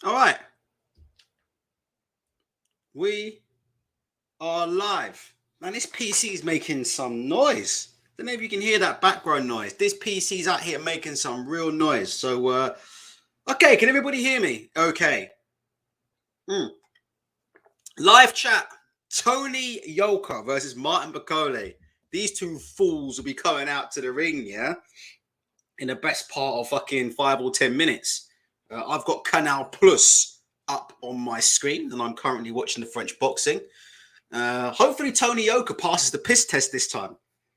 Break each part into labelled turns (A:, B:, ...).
A: All right. We are live. Man, this PC is making some noise. Don't know if you can hear that background noise. This PC's out here making some real noise. So, okay, can everybody hear me? Okay. Live chat. Tony Yoka versus Martin Bakole. These two fools will be coming out to the ring, yeah? In the best part of fucking 5 or 10 minutes. I've got Canal Plus up on my screen, and I'm currently watching the French boxing. Hopefully Tony Yoka passes the piss test this time.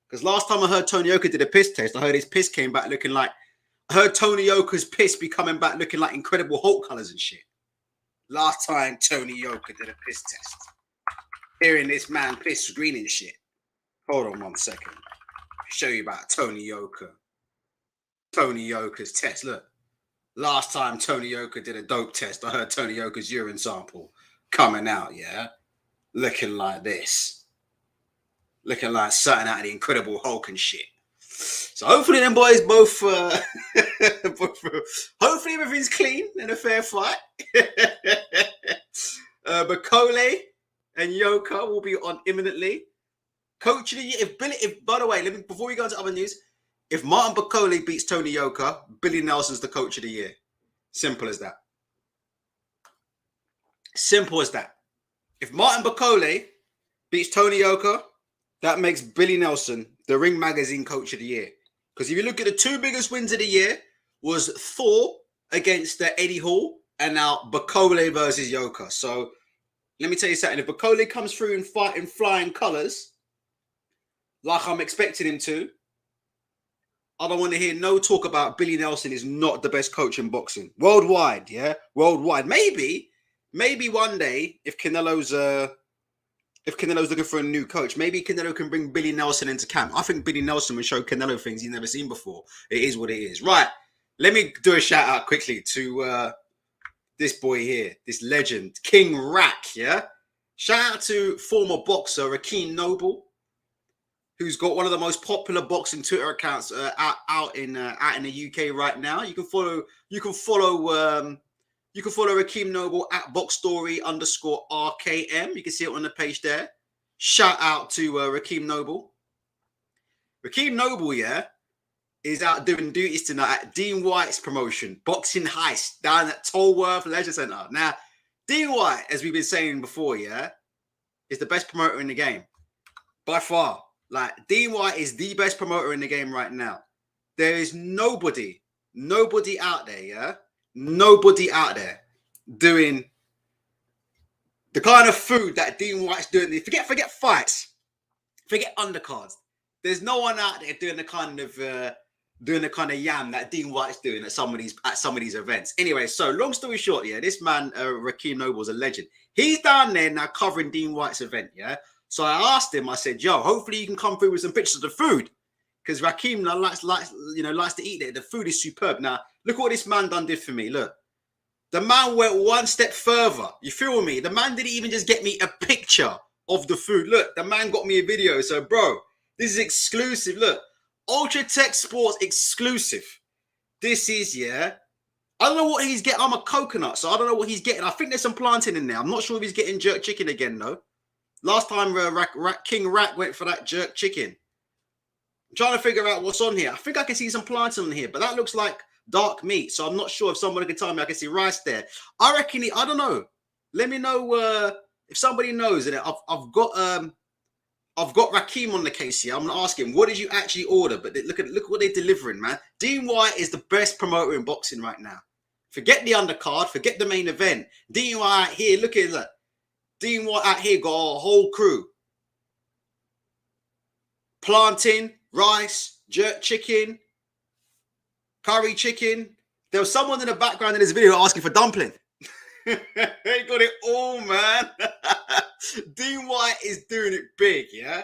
A: Because last time I heard Tony Yoka did a piss test, I heard his piss came back looking like... I heard Tony Yoka's piss be coming back looking like Incredible Hulk colours and shit. Last time Tony Yoka did a piss test. Hearing this man piss green and shit. Hold on 1 second. I'll show you about Tony Yoka. Tony Yoka's test. Look. Last time Tony Yoka did a dope test, I heard Tony Yoka's urine sample coming out, yeah? Looking like this. Looking like something out of the Incredible Hulk and shit. So hopefully them boys both, hopefully everything's clean and a fair fight. Bakole and Yoka will be on imminently. Coach of the year, by the way, before we go into other news, if Martin Bakole beats Tony Yoka, Billy Nelson's the coach of the year. Simple as that. Simple as that. If Martin Bakole beats Tony Yoka, that makes Billy Nelson the Ring Magazine coach of the year. Because if you look at the two biggest wins of the year, was Thor against Eddie Hall, and now Bakole versus Yoka. So let me tell you something. If Bakole comes through and fight in flying colours, like I'm expecting him to, I don't want to hear no talk about Billy Nelson is not the best coach in boxing. Worldwide, yeah? Worldwide. Maybe one day, if Canelo's looking for a new coach, maybe Canelo can bring Billy Nelson into camp. I think Billy Nelson will show Canelo things he's never seen before. It is what it is. Right. Let me do a shout out quickly to this boy here, this legend, King Rack, yeah? Shout out to former boxer Rakeem Noble, who's got one of the most popular boxing Twitter accounts out in the UK right now. You can follow Rakeem Noble at boxstory_RKM. You can see it on the page there. Shout out to Rakeem Noble. Rakeem Noble, yeah, is out doing duties tonight at Dean White's promotion, Boxing Heist, down at Tolworth Leisure Centre. Now, Dean White, as we've been saying before, yeah, is the best promoter in the game. By far. Like, Dean White is the best promoter in the game right now. There is nobody out there, yeah? Nobody out there doing the kind of food that Dean White's doing. Forget fights. Forget undercards. There's no one out there doing the kind of yam that Dean White's doing at some of these events. Anyway, so long story short, yeah, this man, Rakeem Noble's a legend. He's down there now covering Dean White's event, yeah? So I asked him, I said, yo, hopefully you can come through with some pictures of the food. Because Rakeem likes to eat there. The food is superb. Now, look what this man done did for me. Look. The man went one step further. You feel me? The man didn't even just get me a picture of the food. Look, the man got me a video. So, bro, this is exclusive. Look, Ultra Tech Sports exclusive. This is, yeah. I don't know what he's getting. I'm a coconut, so I don't know what he's getting. I think there's some plantain in there. I'm not sure if he's getting jerk chicken again, though. Last time King Rack went for that jerk chicken. I'm trying to figure out what's on here. I think I can see some plantain on here, but that looks like dark meat. So I'm not sure if somebody can tell me. I can see rice there. I reckon I don't know. Let me know if somebody knows. And I've got Rakeem on the case here. I'm gonna ask him, what did you actually order? But look what they're delivering, man. Dean White is the best promoter in boxing right now. Forget the undercard, forget the main event. Dean White here, look at that. Dean White out here got a whole crew. Plantain, rice, jerk chicken, curry chicken. There was someone in the background in this video asking for dumpling. They got it all, man. Dean White is doing it big, yeah?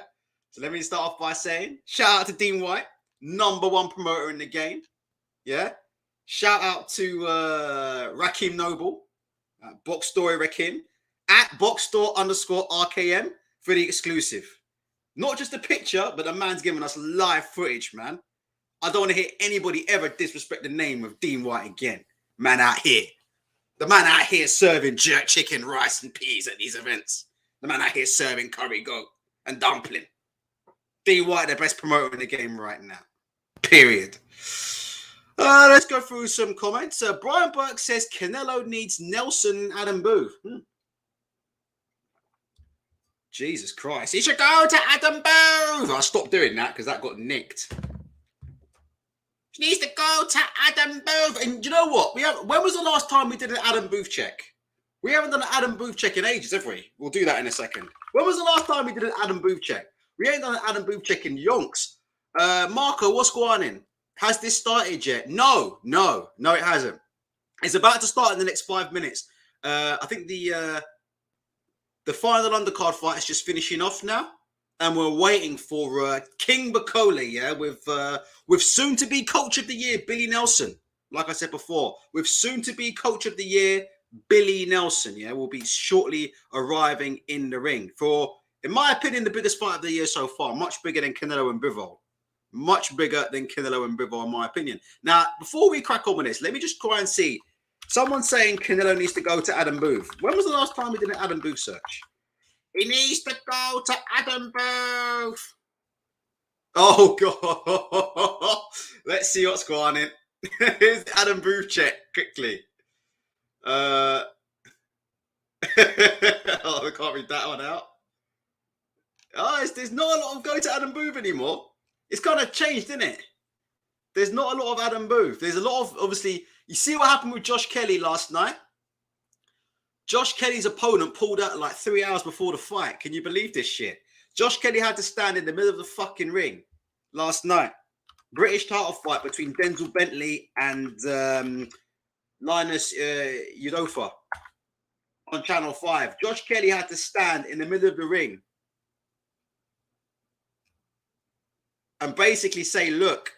A: So let me start off by saying, shout out to Dean White, _1 promoter in the game, yeah? Shout out to Rakeem Noble, Box Story Rakeem, at boxstore_RKM for the exclusive. Not just a picture, but the man's giving us live footage, man. I don't want to hear anybody ever disrespect the name of Dean White again. Man out here. The man out here serving jerk chicken, rice, and peas at these events. The man out here serving curry goat and dumpling. D White, the best promoter in the game right now. Period. Let's go through some comments. Brian Burke says Canelo needs Nelson and Adam Booth. Jesus Christ. He should go to Adam Booth. I stopped doing that because that got nicked. He needs to go to Adam Booth. And you know what? When was the last time we did an Adam Booth check? We haven't done an Adam Booth check in ages, have we? We'll do that in a second. When was the last time we did an Adam Booth check? We ain't done an Adam Booth check in yonks. Marco, what's going on? Has this started yet? No, it hasn't. It's about to start in the next 5 minutes. I think the final undercard fight is just finishing off now, and we're waiting for King Bakole, yeah, with soon-to-be Coach of the Year, Billy Nelson. Like I said before, with soon-to-be Coach of the Year, Billy Nelson, yeah, will be shortly arriving in the ring for, in my opinion, the biggest fight of the year so far. Much bigger than Canelo and Bivol. Much bigger than Canelo and Bivol, in my opinion. Now, before we crack on with this, let me just try and see. Someone saying Canelo needs to go to Adam Booth. When was the last time we did an Adam Booth search? He needs to go to Adam Booth. Oh, God. Let's see what's going on. Here's the Adam Booth check, quickly. I can't read that one out. There's not a lot of going to Adam Booth anymore. It's kind of changed, isn't it? There's not a lot of Adam Booth. There's a lot of, obviously, you see what happened with Josh Kelly last night? Josh Kelly's opponent pulled out like 3 hours before the fight. Can you believe this shit? Josh Kelly had to stand in the middle of the fucking ring last night. British title fight between Denzel Bentley and Linus Udoka on Channel 5. Josh Kelly had to stand in the middle of the ring and basically say, look,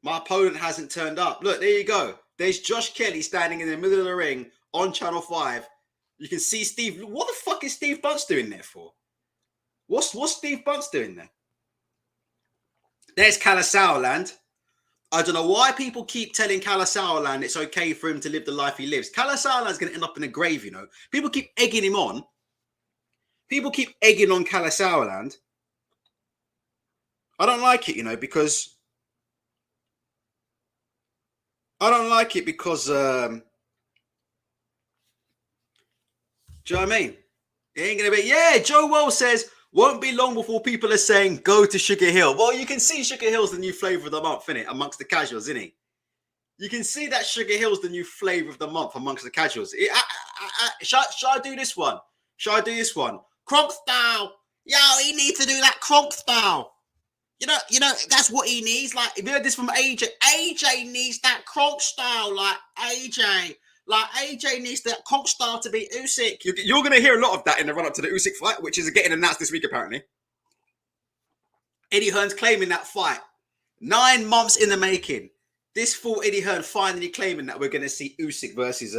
A: my opponent hasn't turned up. Look, there you go. There's Josh Kelly standing in the middle of the ring on Channel 5. You can see Steve. What the fuck is Steve Bunce doing there for? What's Steve Bunce doing there? There's Kalasauerland. I don't know why people keep telling Kalasauerland it's okay for him to live the life he lives. Kalasauerland's going to end up in a grave, you know. People keep egging him on. People keep egging on Kalasauerland. I don't like it, you know, because... do you know what I mean? It ain't going to be... Yeah, Joe Wells says, won't be long before people are saying, go to Sugar Hill. Well, you can see Sugar Hill's the new flavour of the month, innit? Amongst the casuals, innit? You can see that Sugar Hill's the new flavour of the month amongst the casuals. Shall I do this one? Shall I do this one? Kronk style. Yo, he needs to do that Kronk style. You know, that's what he needs. Like, if you heard this from AJ, AJ needs that Kronk style. Like, AJ needs that Kronk style to be Usyk. You're going to hear a lot of that in the run-up to the Usyk fight, which is getting announced this week, apparently. Eddie Hearn's claiming that fight. 9 months in the making. This fool Eddie Hearn finally claiming that we're going to see Usyk versus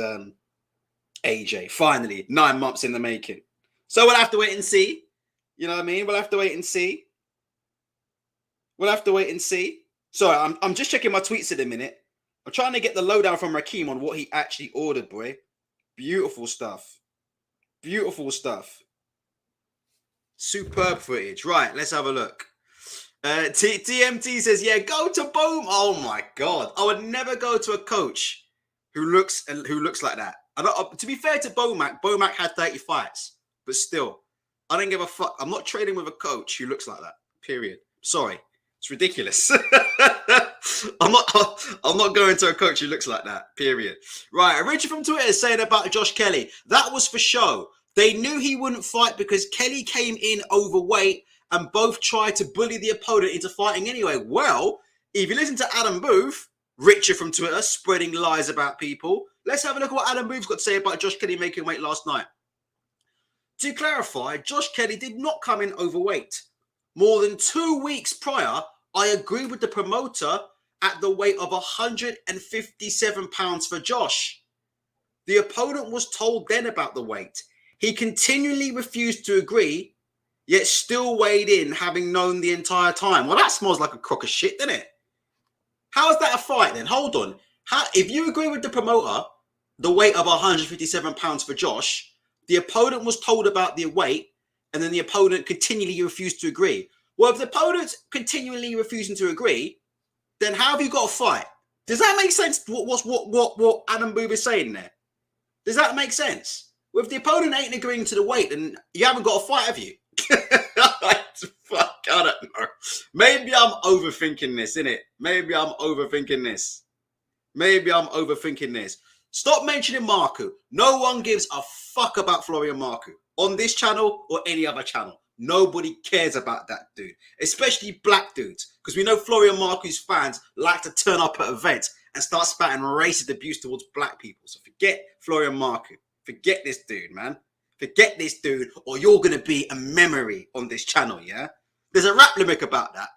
A: AJ. Finally, 9 months in the making. So we'll have to wait and see. You know what I mean? We'll have to wait and see. Sorry, I'm just checking my tweets in a minute. I'm trying to get the lowdown from Rakeem on what he actually ordered, boy. Beautiful stuff. Superb footage. Right, let's have a look. TMT says, yeah, go to Boom. Oh, my God. I would never go to a coach who looks like that. To be fair to Bomac had 30 fights. But still, I don't give a fuck. I'm not trading with a coach who looks like that. Period. Sorry. It's ridiculous. I'm not going to a coach who looks like that. Period. Right. Richard from Twitter is saying about Josh Kelly. That was for show. They knew he wouldn't fight because Kelly came in overweight and both tried to bully the opponent into fighting anyway. Well, if you listen to Adam Booth, Richard from Twitter, spreading lies about people, let's have a look at what Adam Booth's got to say about Josh Kelly making weight last night. To clarify, Josh Kelly did not come in overweight. More than 2 weeks prior, I agreed with the promoter at the weight of 157 pounds for Josh. The opponent was told then about the weight. He continually refused to agree, yet still weighed in, having known the entire time. Well, that smells like a crock of shit, doesn't it? How is that a fight then? Hold on. If you agree with the promoter the weight of 157 pounds for Josh. The opponent was told about the weight, and then the opponent continually refused to agree. Well, if the opponent's continually refusing to agree, then how have you got a fight? Does that make sense? What Adam Booth is saying there? Does that make sense? Well, if the opponent ain't agreeing to the weight, then you haven't got a fight, have you? Fuck, I don't know. Maybe I'm overthinking this, innit? Maybe I'm overthinking this. Stop mentioning Marco. No one gives a fuck about Florian Marco on this channel or any other channel. Nobody cares about that dude, especially black dudes, because we know Florian Marco's fans like to turn up at events and start spouting racist abuse towards black people. So forget Florian Marco. Forget this dude, man. Forget this dude, or you're going to be a memory on this channel, yeah? There's a rap lyric about that.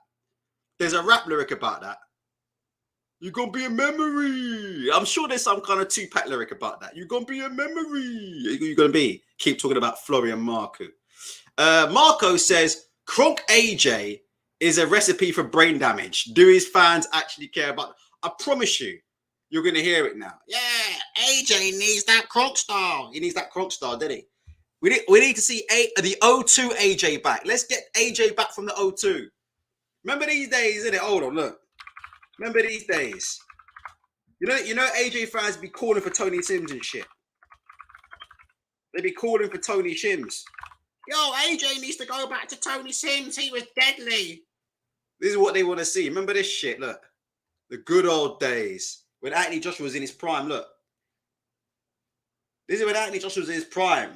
A: You're going to be a memory. I'm sure there's some kind of Tupac lyric about that. You're going to be a memory. You're going to be. Keep talking about Florian Marco. Marco says, Kronk AJ is a recipe for brain damage. Do his fans actually care about it? I promise you, you're going to hear it now. Yeah, AJ needs that Kronk style. He needs that Kronk style, didn't he? We need to see the O2 AJ back. Let's get AJ back from the O2. Remember these days, innit? Hold on, look. Remember these days. You know AJ fans be calling for Tony Sims and shit. They be calling for Tony Sims. Yo, AJ needs to go back to Tony Sims. He was deadly. This is what they want to see. Remember this shit, look. The good old days. When Anthony Joshua was in his prime, look. This is when Anthony Joshua was in his prime.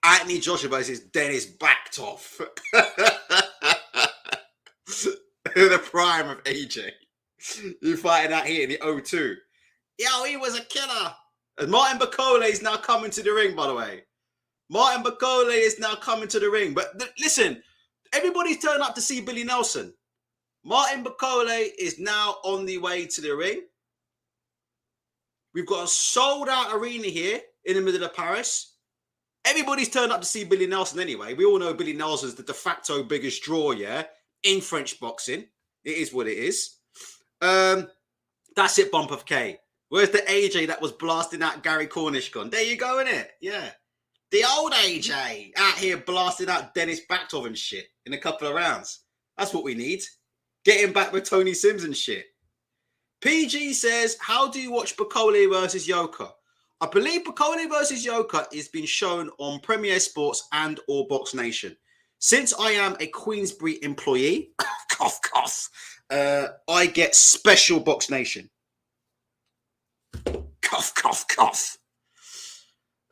A: Anthony Joshua versus Dennis Backtoff. The prime of AJ. You fighting out here in the O2. Yo, he was a killer. And Martin Bakole is now coming to the ring, by the way. Martin Bakole is now coming to the ring. But listen, everybody's turned up to see Billy Nelson. Martin Bakole is now on the way to the ring. We've got a sold-out arena here in the middle of Paris. Everybody's turned up to see Billy Nelson anyway. We all know Billy Nelson's the de facto biggest draw, yeah, in French boxing. It is what it is. That's it, Bump of K. Where's the AJ that was blasting out Gary Cornish gone? There you go, innit? Yeah. The old AJ out here blasting out Dennis Backtoff and shit in a couple of rounds. That's what we need. Get him back with Tony Sims and shit. PG says, how do you watch Bakole versus Yoka? I believe Bakole versus Yoka is being shown on Premier Sports and or Box Nation. Since I am a Queensbury employee, cough, cough, I get special Box Nation. Cough, cough, cough.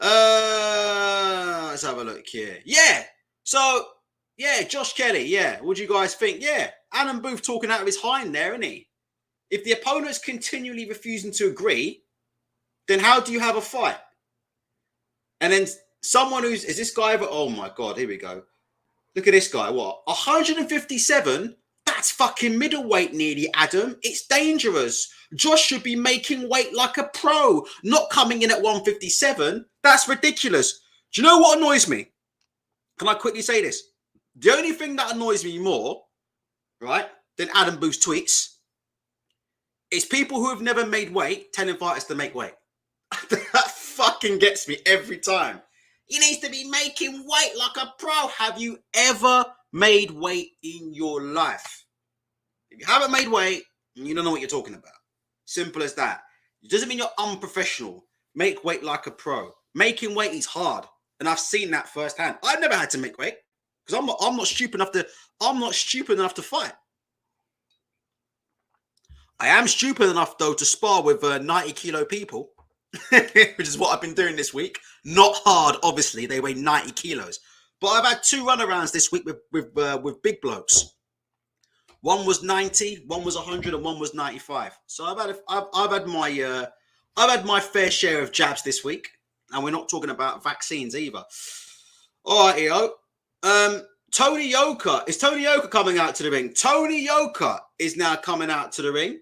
A: Let's have a look here. Yeah. So, yeah, Josh Kelly. Yeah. What do you guys think? Yeah. Adam Booth talking out of his hind there, isn't he? If the opponent's continually refusing to agree, then how do you have a fight? And then someone is this guy ever? Oh my God, here we go. Look at this guy. What? 157? That's fucking middleweight nearly, Adam. It's dangerous. Josh should be making weight like a pro, not coming in at 157. That's ridiculous. Do you know what annoys me? Can I quickly say this? The only thing that annoys me more, right, than Adam Booth's tweets is people who have never made weight telling fighters to make weight. That fucking gets me every time. He needs to be making weight like a pro. Have you ever made weight in your life? If you haven't made weight, you don't know what you're talking about. Simple as that. It doesn't mean you're unprofessional. Make weight like a pro. Making weight is hard, and I've seen that firsthand. I've never had to make weight because I'm not stupid enough to fight. I am stupid enough though to spar with 90-kilo people, which is what I've been doing this week. Not hard, obviously. They weigh 90 kilos, but I've had 2 runarounds this week with big blokes. One was 90, one was 100, and one was 95. So I've had my fair share of jabs this week, and we're not talking about vaccines either. All right, yo. Tony Yoka. Is Tony Yoka coming out to the ring? Tony Yoka is now coming out to the ring,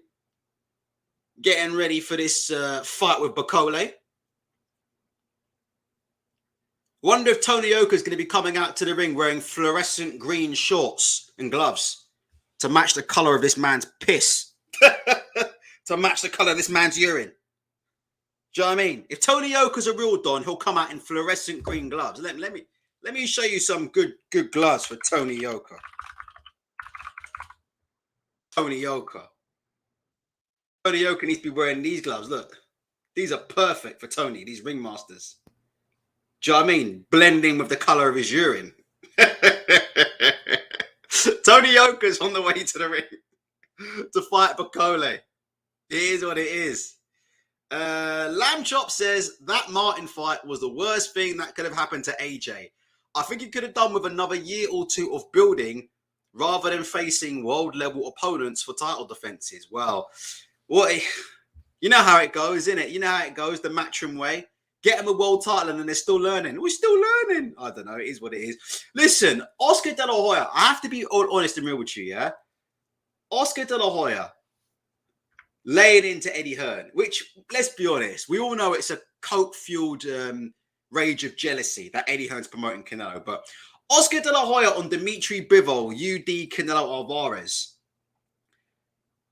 A: getting ready for this fight with Bakole. Wonder if Tony Yoka is going to be coming out to the ring wearing fluorescent green shorts and gloves to match the color of this man's piss, to match the color of this man's urine. Do you know what I mean? If Tony Yoka's a real Don, he'll come out in fluorescent green gloves. Let me show you some good gloves for Tony Yoka. Tony Yoka. Tony Yoka needs to be wearing these gloves. Look, these are perfect for Tony, these ringmasters. Do you know what I mean? Blending with the color of his urine. Tony Yoka's on the way to the ring to fight Bakole. It is what it is. Lamb Chop says that Martin fight was the worst thing that could have happened to AJ. I think he could have done with another year or two of building rather than facing world level opponents for title defenses. Well, you know how it goes, innit? You know how it goes, the Matchroom way. Get them a world title and then they're still learning. We're still learning. I don't know. It is what it is. Listen, Oscar De La Hoya, I have to be honest and real with you, yeah? Oscar De La Hoya laying into Eddie Hearn, which, let's be honest, we all know it's a coke-fueled rage of jealousy that Eddie Hearn's promoting Canelo. But Oscar De La Hoya on Dimitri Bivol, UD Canelo Alvarez.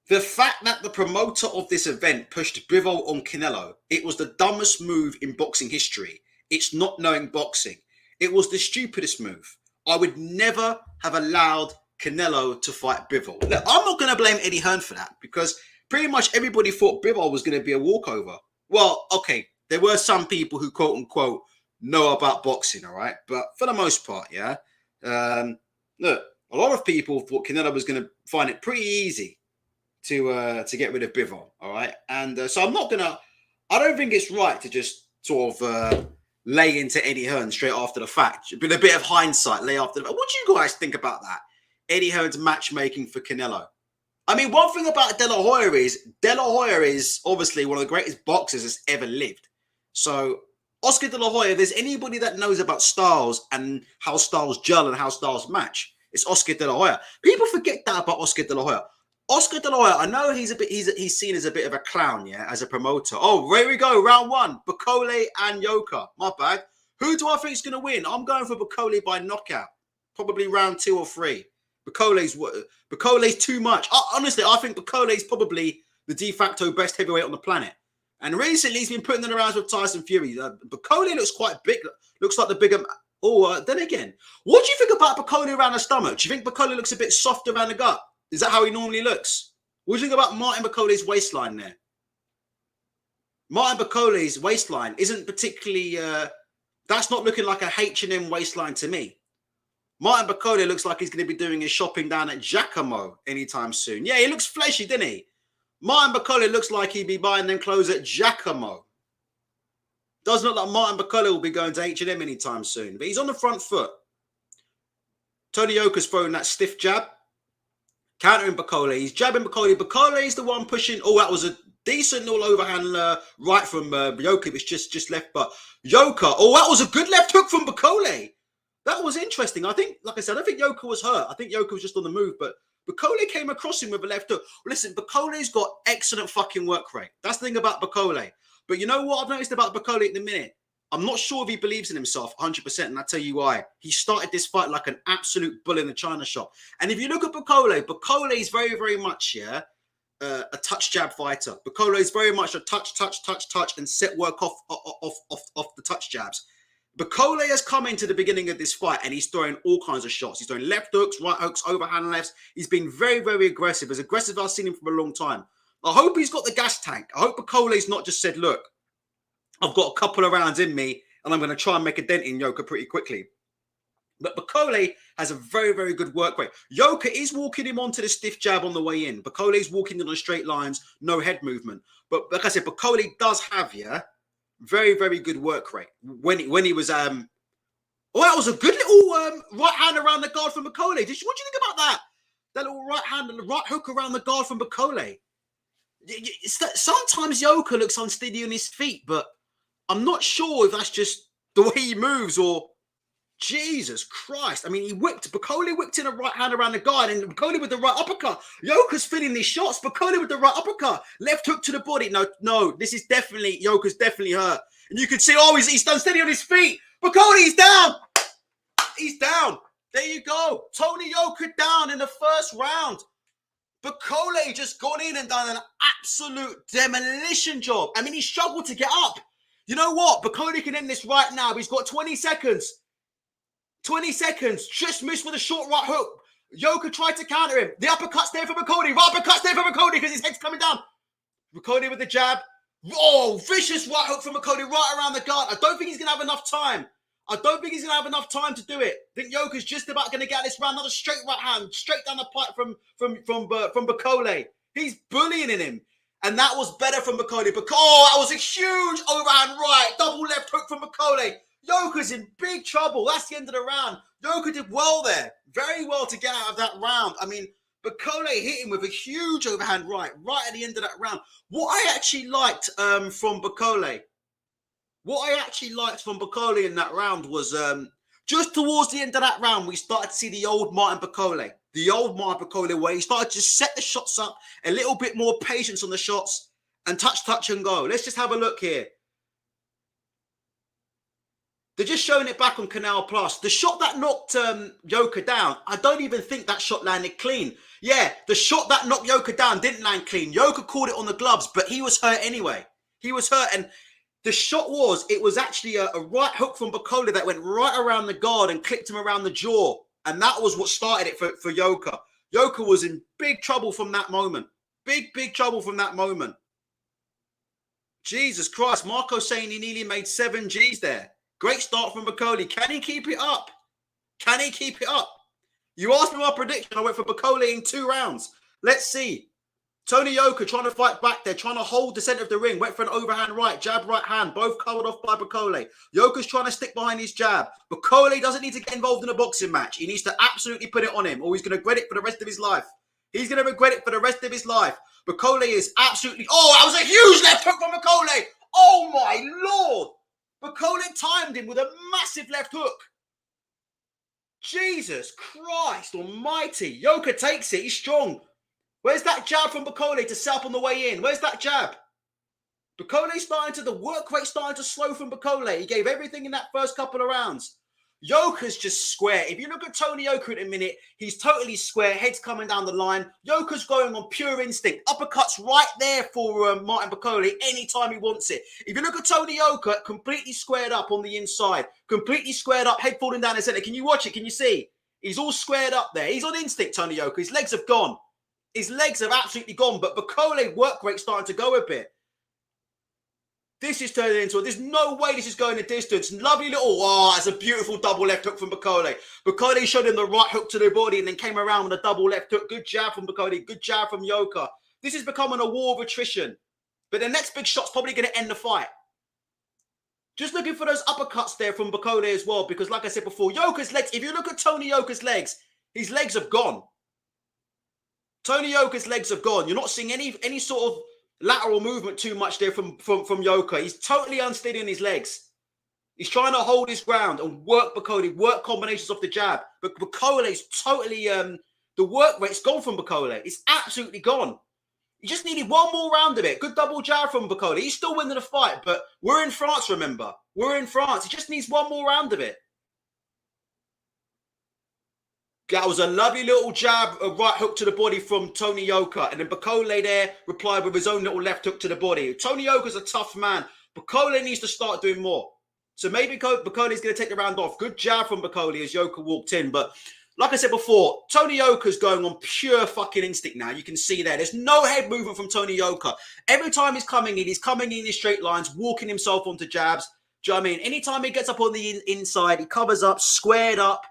A: The fact that the promoter of this event pushed Bivol on Canelo, it was the dumbest move in boxing history. It's not knowing boxing. It was the stupidest move. I would never have allowed Canelo to fight Bivol. Look, I'm not going to blame Eddie Hearn for that because pretty much everybody thought Bivol was going to be a walkover. Well, okay, there were some people who quote unquote know about boxing, all right? But for the most part, yeah. Look, a lot of people thought Canelo was going to find it pretty easy to get rid of Bivol, all right? And so I don't think it's right to just sort of lay into Eddie Hearn straight after the fact. With a bit of hindsight, lay after the fact. What do you guys think about that? Eddie Hearn's matchmaking for Canelo. I mean, one thing about De La Hoya is obviously one of the greatest boxers that's ever lived. So Oscar De La Hoya, if there's anybody that knows about styles and how styles gel and how styles match, it's Oscar De La Hoya. People forget that about Oscar De La Hoya. Oscar De La Hoya, I know he's seen as a bit of a clown, yeah, as a promoter. Oh, here we go, round one, Bakole and Yoka. My bad. Who do I think is going to win? I'm going for Bakole by knockout, probably round 2 or 3. Bakole's too much. Honestly, I think Bakole is probably the de facto best heavyweight on the planet. And recently, he's been putting in the rounds with Tyson Fury. Bakole looks quite big. Looks like the bigger. Then again, what do you think about Bakole around the stomach? Do you think Bakole looks a bit soft around the gut? Is that how he normally looks? What do you think about Martin Bakole's waistline there? Martin Bakole's waistline isn't particularly... that's not looking like a H&M waistline to me. Martin Bakole looks like he's going to be doing his shopping down at Giacomo anytime soon. Yeah, he looks fleshy, doesn't he? Martin Bakole looks like he'd be buying them clothes at Giacomo. Doesn't look like Martin Bakole will be going to H&M anytime soon. But he's on the front foot. Tony Yoka's throwing that stiff jab. Countering Bakole. He's jabbing Bakole. Bakole's the one pushing. Oh, that was a decent little overhand right from Yoka. It's just left. But Yoka. Oh, that was a good left hook from Bakole. That was interesting. I think, like I said, I don't think Yoka was hurt. I think Yoka was just on the move. But Bakole came across him with a left hook. Listen, Bakole's got excellent fucking work rate. That's the thing about Bakole. But you know what I've noticed about Bakole at the minute? I'm not sure if he believes in himself 100%, and I'll tell you why. He started this fight like an absolute bull in the china shop. And if you look at Bakole, Bakole is very, very much, a touch jab fighter. Bakole is very much a touch, and set work off the touch jabs. Bakole has come into the beginning of this fight, and he's throwing all kinds of shots. He's throwing left hooks, right hooks, overhand lefts. He's been very, very aggressive. As aggressive as I've seen him for a long time. I hope he's got the gas tank. I hope Bakole's not just said, look, I've got a couple of rounds in me, and I'm going to try and make a dent in Yoka pretty quickly. But Bakole has a very, very good work rate. Yoka is walking him onto the stiff jab on the way in. Bakole is walking in on straight lines, no head movement. But like I said, Bakole does have, very, very good work rate. When he was, that was a good little right hand around the guard from Bakole. What do you think about that? That little right hand and the right hook around the guard from Bakole. Sometimes Yoka looks unsteady on his feet, but I'm not sure if that's just the way he moves or Jesus Christ. I mean, Bakole whipped in a right hand around the guard and Bakole with the right uppercut. Yoka's feeling these shots. Bakole with the right uppercut. Left hook to the body. No, this is definitely, Yoka's definitely hurt. And you can see, he's unsteady on his feet. Bakole, he's down. He's down. There you go. Tony Yoka down in the first round. Bakole just gone in and done an absolute demolition job. I mean, he struggled to get up. You know what? Bakole can end this right now. He's got 20 seconds. 20 seconds. Just missed with a short right hook. Yoka tried to counter him. The uppercut's there for Bakole. Right uppercut's there for Bakole because his head's coming down. Bakole with the jab. Oh, vicious right hook from Bakole right around the guard. I don't think he's going to have enough time. I don't think he's going to have enough time to do it. I think Yoka's just about going to get this round. Another straight right hand, straight down the pipe from Bakole. He's bullying him. And that was better from Bakole. Oh, that was a huge overhand right. Double left hook from Bakole. Yoka's in big trouble. That's the end of the round. Yoka did well there. Very well to get out of that round. I mean, Bakole hit him with a huge overhand right at the end of that round. What I actually liked from Bakole, in that round was just towards the end of that round, we started to see the old Martin Bakole. The old Martin Bakole where he started to set the shots up, a little bit more patience on the shots, and touch and go. Let's just have a look here. They're just showing it back on Canal Plus. The shot that knocked Yoka down, I don't even think that shot landed clean. Yeah, the shot that knocked Yoka down didn't land clean. Yoka caught it on the gloves, but he was hurt anyway. He was hurt, and the shot it was actually a right hook from Bakole that went right around the guard and clipped him around the jaw. And that was what started it for Yoka. Yoka was in big trouble from that moment. Big trouble from that moment. Jesus Christ, Marco's saying he nearly made 7 Gs there. Great start from Bakole. Can he keep it up? Can he keep it up? You asked me my prediction. I went for Bakole in 2 rounds. Let's see. Tony Yoka trying to fight back there, trying to hold the center of the ring. Went for an overhand right, jab right hand. Both covered off by Bakole. Yoka's trying to stick behind his jab. Bakole doesn't need to get involved in a boxing match. He needs to absolutely put it on him or he's going to regret it for the rest of his life. He's going to regret it for the rest of his life. Bakole is absolutely... Oh, that was a huge left hook from Bakole. Oh, my Lord. Bakole timed him with a massive left hook. Jesus Christ almighty. Yoka takes it. He's strong. Where's that jab from Bakole to set up on the way in? Where's that jab? Bakole's the work rate starting to slow from Bakole. He gave everything in that first couple of rounds. Yoka's just square. If you look at Tony Yoka in a minute, he's totally square. Head's coming down the line. Yoka's going on pure instinct. Uppercuts right there for Martin Bakole anytime he wants it. If you look at Tony Yoka, completely squared up on the inside. Completely squared up, head falling down the center. Can you watch it? Can you see? He's all squared up there. He's on instinct, Tony Yoka. His legs have gone. His legs have absolutely gone. But Bakole work rate starting to go a bit. This is turning into there's no way this is going the distance. Lovely little, that's a beautiful double left hook from Bakole. Bakole showed him the right hook to the body and then came around with a double left hook. Good jab from Bakole. Good jab from Yoka. This is becoming a war of attrition. But the next big shot's probably going to end the fight. Just looking for those uppercuts there from Bakole as well. Because like I said before, Yoka's legs, if you look at Tony Yoka's legs, his legs have gone. Tony Yoka's legs have gone. You're not seeing any sort of lateral movement too much there from Yoka. He's totally unsteady in his legs. He's trying to hold his ground and work Bakole, work combinations off the jab. But Bakole's totally, the work rate's gone from Bakole. It's absolutely gone. He just needed one more round of it. Good double jab from Bakole. He's still winning the fight, but we're in France, remember. We're in France. He just needs one more round of it. That was a lovely little jab, a right hook to the body from Tony Yoka. And then Bakole there replied with his own little left hook to the body. Tony Yoka's a tough man. Bakole needs to start doing more. So maybe Bakole's going to take the round off. Good jab from Bakole as Yoka walked in. But like I said before, Tony Yoka's going on pure fucking instinct now. You can see there. There's no head movement from Tony Yoka. Every time he's coming in straight lines, walking himself onto jabs. Do you know what I mean? Anytime he gets up on the inside, he covers up, squared up.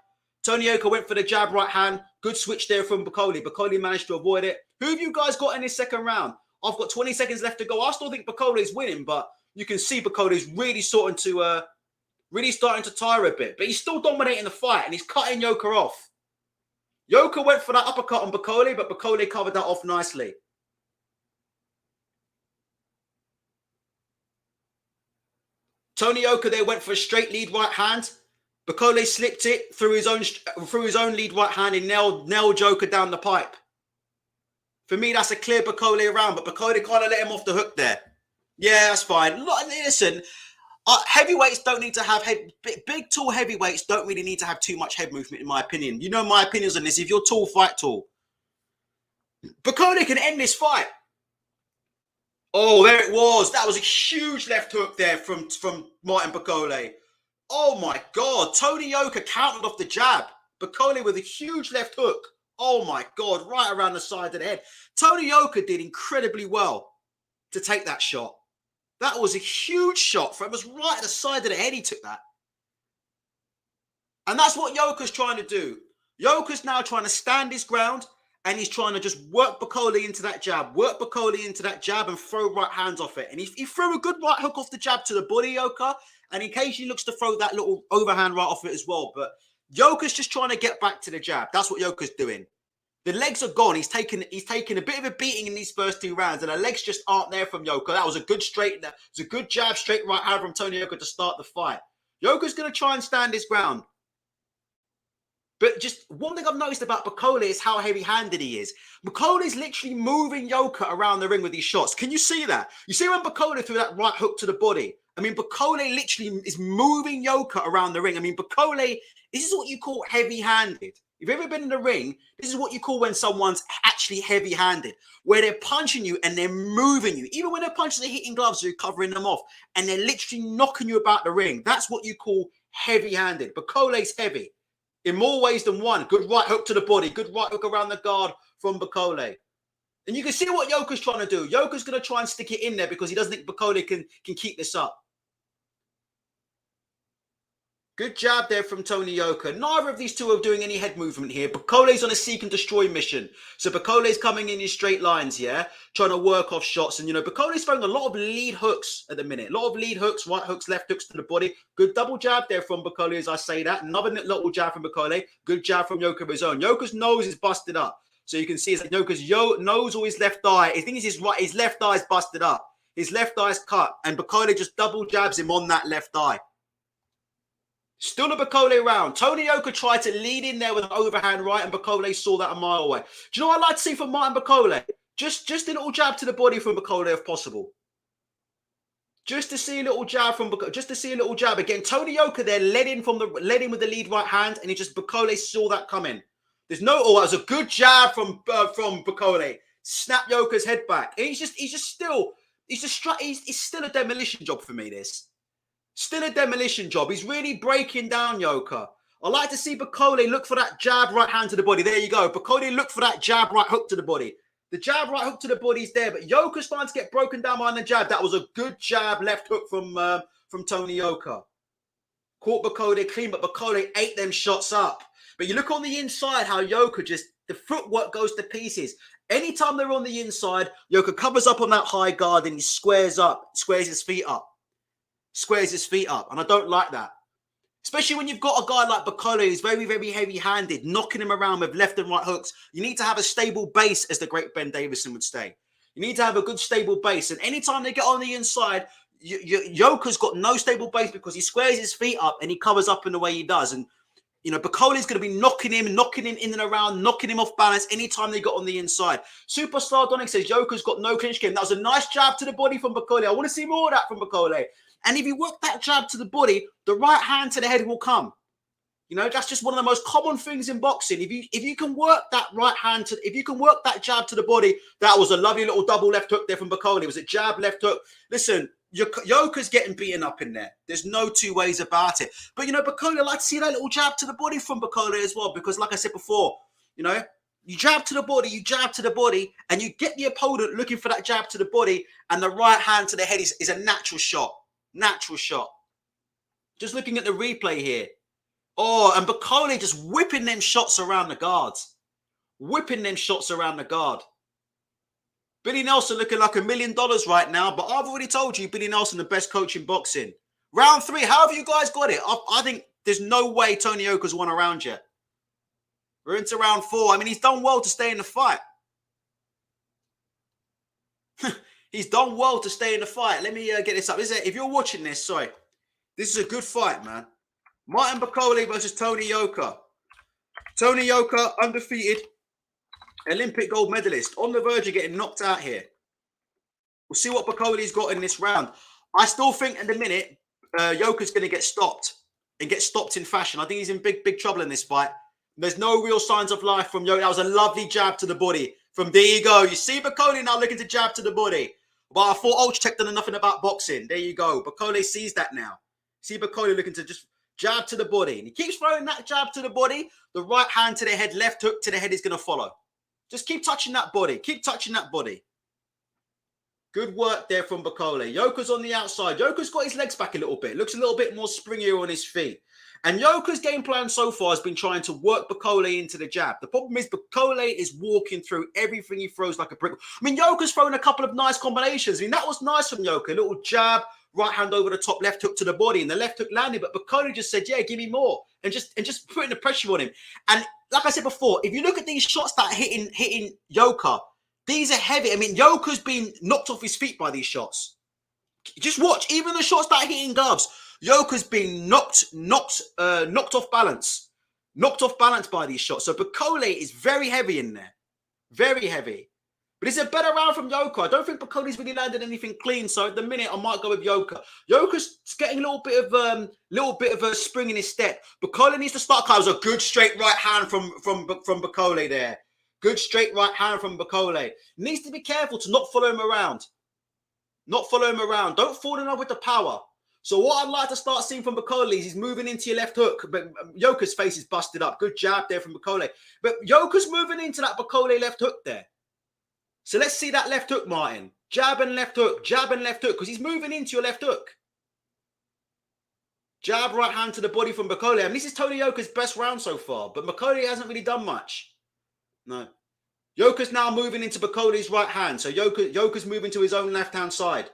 A: Tony Yoka went for the jab right hand. Good switch there from Bakole. Bakole managed to avoid it. Who have you guys got in this second round? I've got 20 seconds left to go. I still think Bakole is winning, but you can see Bakole is really starting to tire a bit. But he's still dominating the fight, and he's cutting Yoka off. Yoka went for that uppercut on Bakole, but Bakole covered that off nicely. Tony Yoka there went for a straight lead right hand. Bakole slipped it through his own lead right hand and nailed Yoka down the pipe. For me, that's a clear Bakole round, but Bakole kind of let him off the hook there. Yeah, that's fine. Listen, heavyweights don't need to have big, tall heavyweights don't really need to have too much head movement, in my opinion. You know my opinions on this. If you're tall, fight tall. Bakole can end this fight. Oh, there it was. That was a huge left hook there from Martin Bakole. Oh my God. Tony Yoka countered off the jab. Bakole with a huge left hook. Oh my God. Right around the side of the head. Tony Yoka did incredibly well to take that shot. That was a huge shot. It was right at the side of the head he took that. And that's what Yoka's trying to do. Yoka's now trying to stand his ground, and he's trying to just work Bakole into that jab, and throw right hands off it. And he threw a good right hook off the jab to the body, Yoka, and occasionally looks to throw that little overhand right off it as well. But Yoka's just trying to get back to the jab. That's what Yoka's doing. The legs are gone. He's taken a bit of a beating in these first 2 rounds, and the legs just aren't there from Yoka. That was a good jab, straight right hand from Tony Yoka to start the fight. Yoka's going to try and stand his ground. But just one thing I've noticed about Bakole is how heavy-handed he is. Bakole is literally moving Yoka around the ring with these shots. Can you see that? You see when Bakole threw that right hook to the body? I mean, Bakole literally is moving Yoka around the ring. I mean, Bakole, this is what you call heavy-handed. If you've ever been in the ring, this is what you call when someone's actually heavy-handed, where they're punching you and they're moving you. Even when they're punching, they're hitting gloves, you're covering them off, and they're literally knocking you about the ring. That's what you call heavy-handed. Bakole's heavy. In more ways than one. Good right hook to the body. Good right hook around the guard from Bakole. And you can see what Yoka's trying to do. Yoka's going to try and stick it in there because he doesn't think Bakole can keep this up. Good jab there from Tony Yoka. Neither of these two are doing any head movement here. Bakole's on a seek and destroy mission. So Bakole's coming in straight lines, yeah? Trying to work off shots. And, Bakole's throwing a lot of lead hooks at the minute. A lot of lead hooks, right hooks, left hooks to the body. Good double jab there from Bakole as I say that. Another little jab from Bakole. Good jab from Yoka of his own. Yoka's nose is busted up. So you can see it's like Yoka's nose or his left eye. I think it's his left eye is busted up. His left eye's cut. And Bakole just double jabs him on that left eye. Still a Bakole round. Tony Yoka tried to lead in there with an overhand right, and Bakole saw that a mile away. Do you know what I'd like to see from Martin Bakole? Just a little jab to the body from Bakole if possible. Just to see a little jab from Bakole. Just to see a little jab. Again, Tony Yoka there led in with the lead right hand, and Bakole saw that coming. There's no, that was a good jab from Bakole. Snap Yoka's head back. And he's still a demolition job for me, this. Still a demolition job. He's really breaking down Yoka. I like to see Bakole look for that jab right hand to the body. There you go. Bakole look for that jab right hook to the body. The jab right hook to the body is there, but Yoka's starting to get broken down behind the jab. That was a good jab left hook from Tony Yoka. Caught Bakole clean, but Bakole ate them shots up. But you look on the inside how Yoka the footwork goes to pieces. Anytime they're on the inside, Yoka covers up on that high guard and he squares his feet up. And I don't like that. Especially when you've got a guy like Bakole who's very, very heavy-handed, knocking him around with left and right hooks. You need to have a stable base, as the great Ben Davison would say. You need to have a good stable base. And anytime they get on the inside, Yoka's got no stable base because he squares his feet up and he covers up in the way he does. And, Bakole's going to be knocking him in and around, knocking him off balance anytime they got on the inside. Superstar Donick says Yoka's got no clinch game. That was a nice jab to the body from Bakole. I want to see more of that from Bakole. And if you work that jab to the body, the right hand to the head will come. That's just one of the most common things in boxing. If you can work that right hand if you can work that jab to the body, that was a lovely little double left hook there from Bakole. It was a jab, left hook. Listen, Yoka's getting beaten up in there. There's no two ways about it. But, Bakole, I like to see that little jab to the body from Bakole as well, because like I said before, you jab to the body, and you get the opponent looking for that jab to the body, and the right hand to the head is a natural shot. Natural shot. Just looking at the replay here. Oh, and Bakole just whipping them shots around the guards. Billy Nelson looking like $1 million right now, but I've already told you Billy Nelson the best coach in boxing. Round 3, how have you guys got it? I think there's no way Tony Yoka's won a round yet. We're into round 4. I mean, he's done well to stay in the fight. He's done well to stay in the fight. Let me get this up. If you're watching this, sorry. This is a good fight, man. Martin Bakole versus Tony Yoka. Tony Yoka, undefeated, Olympic gold medalist, on the verge of getting knocked out here. We'll see what Bakole's got in this round. I still think in the minute, Yoka's going to get stopped and get stopped in fashion. I think he's in big trouble in this fight. There's no real signs of life from Yoka. That was a lovely jab to the body. From there you go. You see Bakole now looking to jab to the body. But I thought Ultratech didn't know nothing about boxing. There you go. Bakole sees that now. See Bakole looking to just jab to the body. And he keeps throwing that jab to the body. The right hand to the head, left hook to the head is going to follow. Just keep touching that body. Keep touching that body. Good work there from Bakole. Yoka's on the outside. Yoka's got his legs back a little bit. Looks a little bit more springier on his feet. And Yoka's game plan so far has been trying to work Bakole into the jab. The problem is Bakole is walking through everything he throws like a brick. I mean, Yoka's thrown a couple of nice combinations. I mean, that was nice from Yoka. A little jab, right hand over the top, left hook to the body, and the left hook landed. But Bakole just said, yeah, give me more. And just putting the pressure on him. And like I said before, if you look at these shots that are hitting Yoka, these are heavy. I mean, Yoka's been knocked off his feet by these shots. Just watch. Even the shots that are hitting gloves, Yoka's been knocked off balance. Knocked off balance by these shots. So Bakole is very heavy in there. Very heavy. But it's a better round from Yoka. I don't think Bakole's really landed anything clean. So at the minute, I might go with Yoka. Yoka's getting a little bit of a spring in his step. Bakole needs to start. It was a good straight right hand from Bakole there. Good straight right hand from Bakole. Needs to be careful to not follow him around. Not follow him around. Don't fall in love with the power. So what I'd like to start seeing from Bakole is he's moving into your left hook. But Yoka's face is busted up. Good jab there from Bakole. But Yoka's moving into that Bakole left hook there. So let's see that left hook, Martin. Jab and left hook. Jab and left hook. Because he's moving into your left hook. Jab, right hand to the body from Bakole. And this is Tony Yoka's best round so far. But Bakole hasn't really done much. No. Yoka's now moving into Bakole's right hand. So Yoka's moving to his own left-hand side.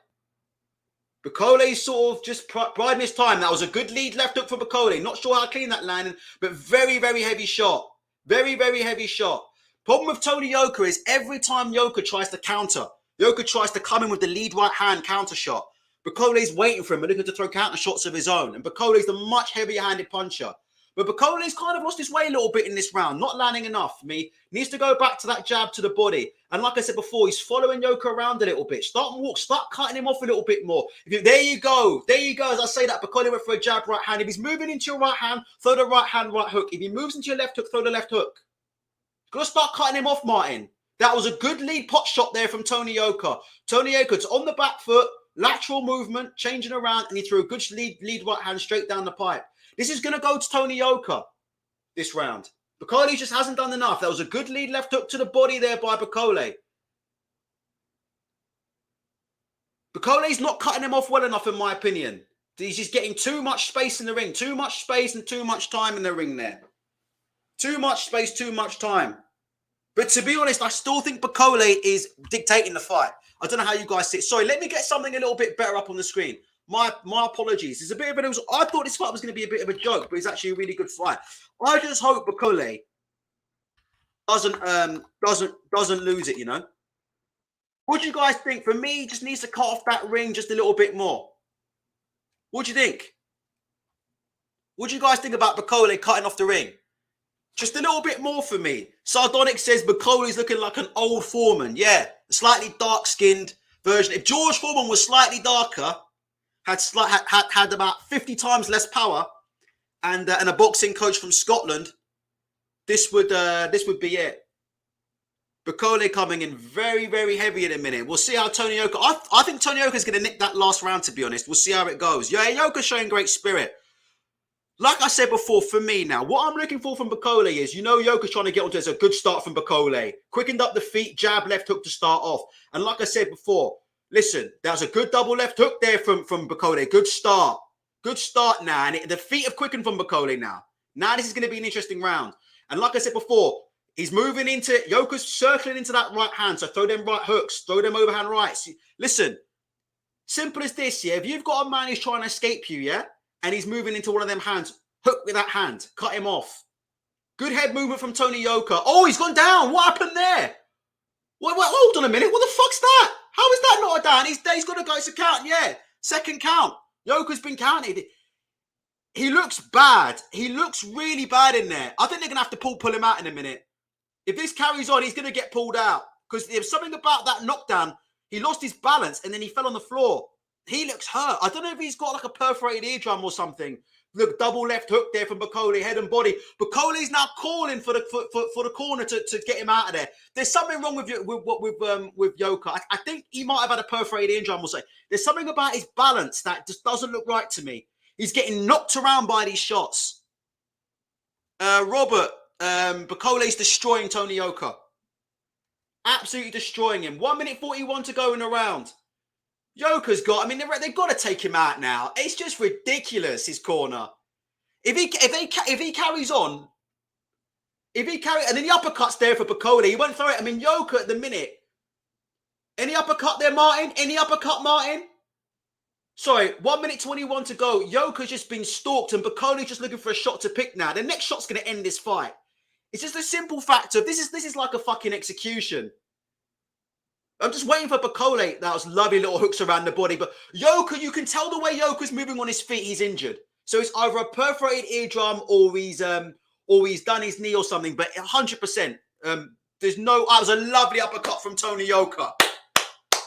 A: Bakole's sort of just biding his time. That was a good lead left hook for Bakole. Not sure how clean that landed, but very, very heavy shot. Very, very heavy shot. Problem with Tony Yoka is every time Yoka tries to counter, Yoka tries to come in with the lead right hand counter shot. Bakole's waiting for him and looking to throw counter shots of his own. And Bakole's the much heavier handed puncher. But Bakole's kind of lost his way a little bit in this round, not landing enough for me. Needs to go back to that jab to the body. And like I said before, he's following Yoka around a little bit. Start cutting him off a little bit more. There you go. There you go. As I say that, Bakole went for a jab right hand. If he's moving into your right hand, throw the right hand, right hook. If he moves into your left hook, throw the left hook. You've got to start cutting him off, Martin. That was a good lead pot shot there from Tony Yoka. Tony Yoka's on the back foot, lateral movement, changing around, and he threw a good lead right hand straight down the pipe. This is going to go to Tony Yoka this round. Bakole just hasn't done enough. That was a good lead left hook to the body there by Bakole. Bakole's not cutting him off well enough, in my opinion. He's just getting too much space in the ring. Too much space and too much time in the ring there. Too much space, too much time. But to be honest, I still think Bakole is dictating the fight. I don't know how you guys see it. Sorry, let me get something a little bit better up on the screen. My apologies. It's a bit of an. I thought this fight was going to be a bit of a joke, but it's actually a really good fight. I just hope Bakole doesn't lose it. You know. What do you guys think? For me, he just needs to cut off that ring just a little bit more. What do you think? What do you guys think about Bakole cutting off the ring? Just a little bit more for me. Sardonic says Bakole's looking like an old Foreman. Yeah, a slightly dark-skinned version. If George Foreman was slightly darker, had about 50 times less power, and a boxing coach from Scotland, this would be it. Bakole coming in very, very heavy in a minute. We'll see how Tony Yoka. I think Tony Yoka is going to nick that last round. To be honest, we'll see how it goes. Yeah, Yoka's showing great spirit. Like I said before, for me now, what I'm looking for from Bakole is, Yoka's trying to get onto. It's a good start from Bakole. Quickened up the feet, jab, left hook to start off. And like I said before, listen, that was a good double left hook there from Bakole. Good start. Good start now. And the feet have quickened from Bakole now. Now this is going to be an interesting round. And like I said before, he's moving into, Yoka's circling into that right hand. So throw them right hooks, throw them overhand rights. Listen, simple as this, yeah. If you've got a man who's trying to escape you, yeah, and he's moving into one of them hands, hook with that hand, cut him off. Good head movement from Tony Yoka. Oh, he's gone down. What happened there? Wait, hold on a minute. What the fuck's that? How is that not a down? He's got to go. It's a count, yeah. Second count. Yoka's been counted. He looks bad. He looks really bad in there. I think they're going to have to pull him out in a minute. If this carries on, he's going to get pulled out. Because there's something about that knockdown. He lost his balance and then he fell on the floor. He looks hurt. I don't know if he's got like a perforated eardrum or something. Look, double left hook there from Bakole, head and body. Bakole's now calling for the corner to get him out of there. There's something wrong with Yoka. I think he might have had a perforated eardrum or something. There's something about his balance that just doesn't look right to me. He's getting knocked around by these shots. Robert, Bakole's destroying Tony Yoka. Absolutely destroying him. 1 minute 41 to go in the round. Yoka's got, I mean, they've got to take him out now. It's just ridiculous, his corner. If he carries on, and then the uppercut's there for Bakole, he won't throw it. I mean, Yoka at the minute. Any uppercut there, Martin? Any uppercut, Martin? Sorry, 1 minute 21 to go. Yoka's just been stalked, and Bakole's just looking for a shot to pick now. The next shot's going to end this fight. It's just a simple fact of this is like a fucking execution. I'm just waiting for Bakole. That was lovely little hooks around the body. But Yoka, you can tell the way Yoka's moving on his feet, he's injured. So it's either a perforated eardrum or he's done his knee or something. But 100%, there's no. That was a lovely uppercut from Tony Yoka.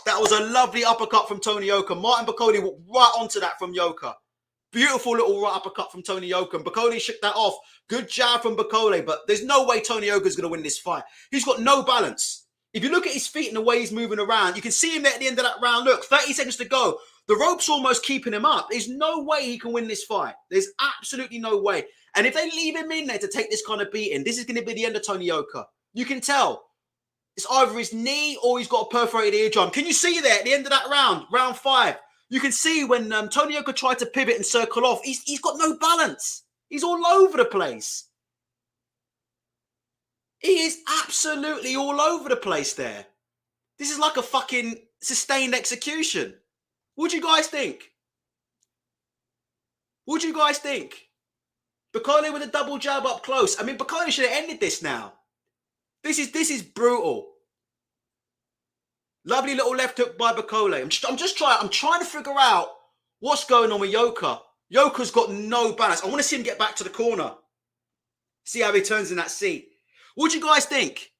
A: That was a lovely uppercut from Tony Yoka. Martin Bakole walked right onto that from Yoka. Beautiful little right uppercut from Tony Yoka. And Bakole shook that off. Good jab from Bakole. But there's no way Tony Yoka's going to win this fight. He's got no balance. If you look at his feet and the way he's moving around, you can see him there at the end of that round. Look, 30 seconds to go. The rope's almost keeping him up. There's no way he can win this fight. There's absolutely no way. And if they leave him in there to take this kind of beating, this is going to be the end of Tony Yoka. You can tell. It's either his knee or he's got a perforated eardrum. Can you see there at the end of that round, round 5? You can see when Tony Yoka tried to pivot and circle off, he's got no balance. He's all over the place. He is absolutely all over the place there. This is like a fucking sustained execution. What do you guys think? What do you guys think? Bakole with a double jab up close. I mean, Bakole should have ended this now. This is brutal. Lovely little left hook by Bakole. I'm trying to figure out what's going on with Yoka. Yoka's got no balance. I want to see him get back to the corner. See how he turns in that seat. What do you guys think?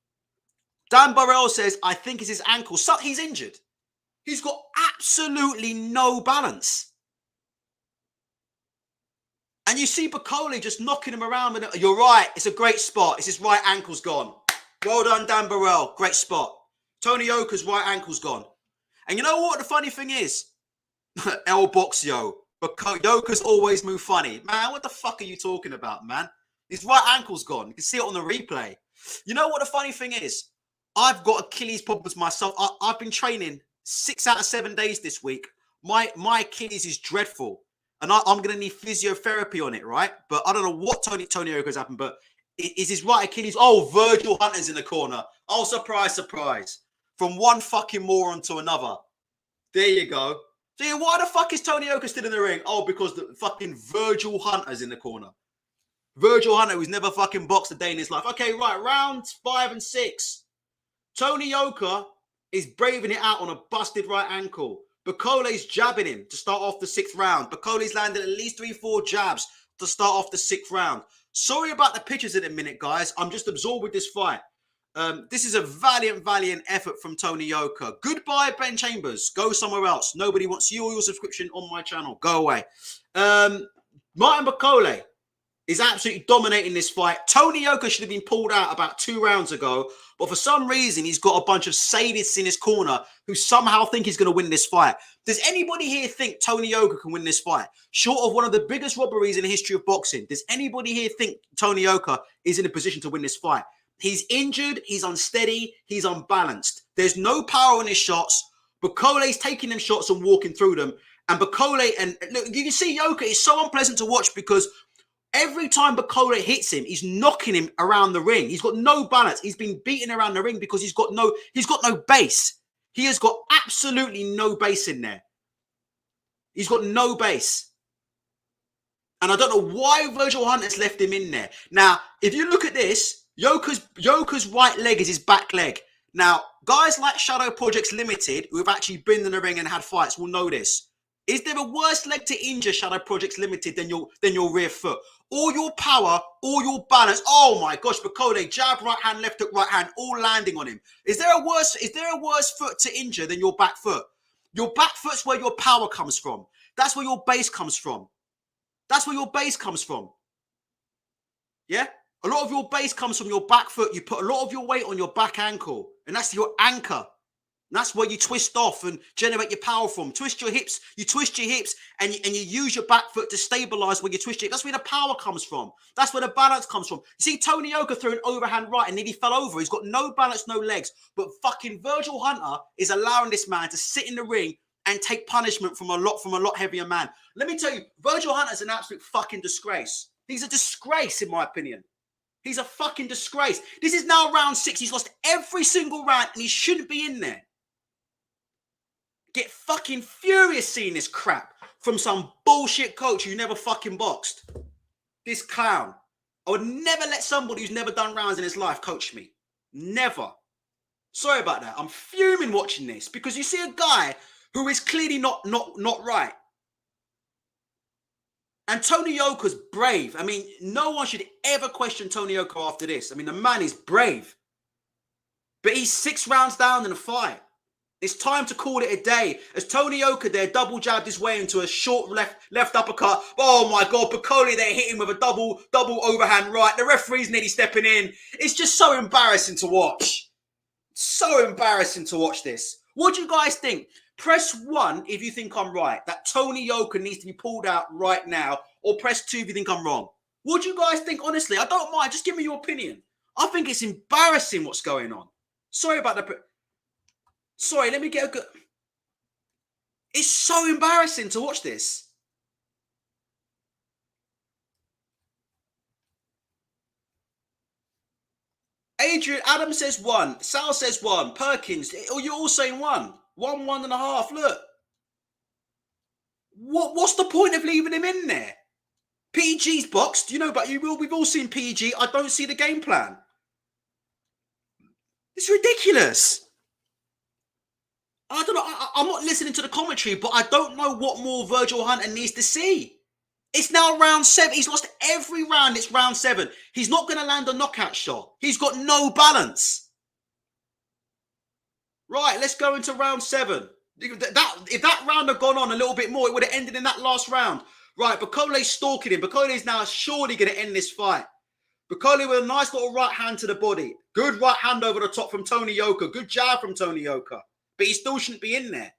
A: Dan Burrell says, I think it's his ankle. So he's injured. He's got absolutely no balance. And you see Bakole just knocking him around. You're right. It's a great spot. It's his right ankle's gone. Well done, Dan Burrell. Great spot. Tony Yoka's right ankle's gone. And you know what the funny thing is? El Boxio. Yoka's always move funny. Man, what the fuck are you talking about, man? His right ankle's gone. You can see it on the replay. You know what the funny thing is? I've got Achilles problems myself. I've been training 6 out of 7 days this week. My Achilles is dreadful. And I'm going to need physiotherapy on it, right? But I don't know what Tony Yoka's happened, but is his right Achilles? Oh, Virgil Hunter's in the corner. Oh, surprise, surprise. From one fucking moron to another. There you go. So why the fuck is Tony Yoka still in the ring? Oh, because the fucking Virgil Hunter's in the corner. Virgil Hunter, who's never fucking boxed a day in his life. Okay, right, rounds 5 and 6. Tony Yoka is braving it out on a busted right ankle. Bakole's jabbing him to start off the 6th round. Bakole's landed at least 3-4 jabs to start off the 6th round. Sorry about the pictures in a minute, guys. I'm just absorbed with this fight. This is a valiant effort from Tony Yoka. Goodbye, Ben Chambers. Go somewhere else. Nobody wants you or your subscription on my channel. Go away. Martin Bakole is absolutely dominating this fight. Tony Yoka should have been pulled out about 2 rounds ago, but for some reason, he's got a bunch of sadists in his corner who somehow think he's going to win this fight. Does anybody here think Tony Yoka can win this fight? Short of one of the biggest robberies in the history of boxing, does anybody here think Tony Yoka is in a position to win this fight? He's injured, he's unsteady, he's unbalanced. There's no power in his shots. Bakole's taking them shots and walking through them. And Bakole, and look, you can see Yoka is so unpleasant to watch because every time Bakole hits him, he's knocking him around the ring. He's got no balance. He's been beaten around the ring because he's got no base. He has got absolutely no base in there. He's got no base. And I don't know why Virgil Hunter's left him in there. Now, if you look at this, Yoka's right leg is his back leg. Now, guys like Shadow Projects Limited, who have actually been in the ring and had fights, will know this. Is there a worse leg to injure Shadow Projects Limited than your rear foot? All your power, all your balance. Oh my gosh, Bakole, jab, right hand, left hook, right hand, all landing on him. Is there a worse foot to injure than your back foot? Your back foot's where your power comes from. That's where your base comes from. That's where your base comes from. Yeah? A lot of your base comes from your back foot. You put a lot of your weight on your back ankle, and that's your anchor. And that's where you twist off and generate your power from. Twist your hips. You twist your hips and you use your back foot to stabilize where you twist your hips. That's where the power comes from. That's where the balance comes from. You see, Tony Yoka threw an overhand right and nearly fell over. He's got no balance, no legs. But fucking Virgil Hunter is allowing this man to sit in the ring and take punishment from a lot heavier man. Let me tell you, Virgil Hunter is an absolute fucking disgrace. He's a disgrace, in my opinion. He's a fucking disgrace. This is now round 6. He's lost every single round and he shouldn't be in there. Get fucking furious seeing this crap from some bullshit coach who never fucking boxed. This clown. I would never let somebody who's never done rounds in his life coach me. Never. Sorry about that. I'm fuming watching this because you see a guy who is clearly not right. And Tony Yoka's brave. I mean, no one should ever question Tony Yoka after this. I mean, the man is brave. But he's 6 rounds down in a fight. It's time to call it a day. As Tony Yoka there double jabbed his way into a short left uppercut. Oh my God, Bakole there hit him with a double overhand right. The referee's nearly stepping in. It's just so embarrassing to watch. So embarrassing to watch this. What do you guys think? Press 1 if you think I'm right, that Tony Yoka needs to be pulled out right now, or press 2 if you think I'm wrong. What do you guys think? Honestly, I don't mind. Just give me your opinion. I think it's embarrassing what's going on. Sorry about the... Sorry, let me get a good... It's so embarrassing to watch this. Adrian, Adam says 1. Sal says 1. Perkins, oh, you're all saying 1. 1, 1.5. Look. What's the point of leaving him in there? PG's boxed, you know, but we've all seen PG. I don't see the game plan. It's ridiculous. I don't know. I'm not listening to the commentary, but I don't know what more Virgil Hunter needs to see. It's now round 7. He's lost every round. It's round 7. He's not going to land a knockout shot. He's got no balance. Right, let's go into round 7. If that round had gone on a little bit more, it would have ended in that last round. Right, Bakole's stalking him. Bakole's now surely going to end this fight. Bakole with a nice little right hand to the body. Good right hand over the top from Tony Yoka. Good jab from Tony Yoka. But he still shouldn't be in there.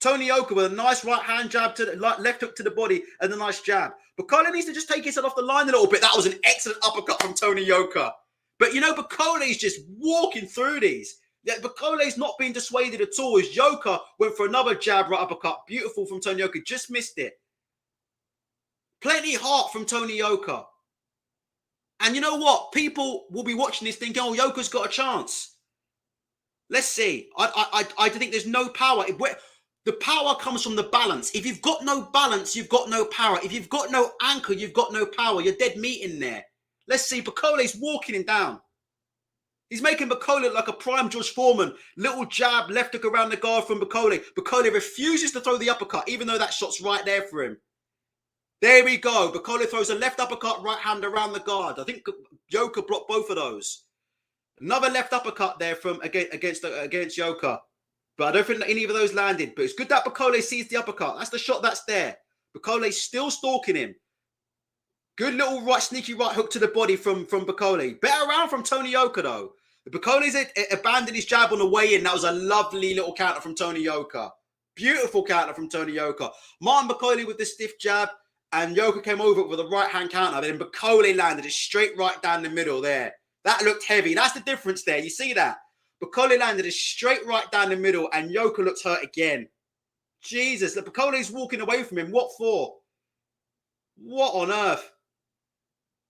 A: Tony Yoka with a nice right hand jab to the left hook to the body and a nice jab. Bakole needs to just take his head off the line a little bit. That was an excellent uppercut from Tony Yoka. But you know, Bakole's just walking through these. Bakole's not being dissuaded at all. As Yoka went for another jab, right uppercut. Beautiful from Tony Yoka. Just missed it. Plenty heart from Tony Yoka. And you know what? People will be watching this thinking, oh, Yoka's got a chance. Let's see. I think there's no power. The power comes from the balance. If you've got no balance, you've got no power. If you've got no anchor, you've got no power. You're dead meat in there. Let's see. Bakole's walking him down. He's making Bakole look like a prime George Foreman. Little jab, left hook around the guard from Bakole. Bakole refuses to throw the uppercut, even though that shot's right there for him. There we go. Bakole throws a left uppercut, right hand around the guard. I think Yoka blocked both of those. Another left uppercut there from against Yoka. But I don't think any of those landed. But it's good that Bakole sees the uppercut. That's the shot that's there. Bakole's still stalking him. Good little sneaky right hook to the body from Bakole. Better round from Tony Yoka, though. Bakole's abandoned his jab on the way in. That was a lovely little counter from Tony Yoka. Beautiful counter from Tony Yoka. Martin Bakole with the stiff jab. And Yoka came over with a right-hand counter. Then Bakole landed it straight right down the middle there. That looked heavy. That's the difference there. You see that? Bakole landed it straight right down the middle. And Yoka looks hurt again. Jesus. Bakole's walking away from him. What for? What on earth?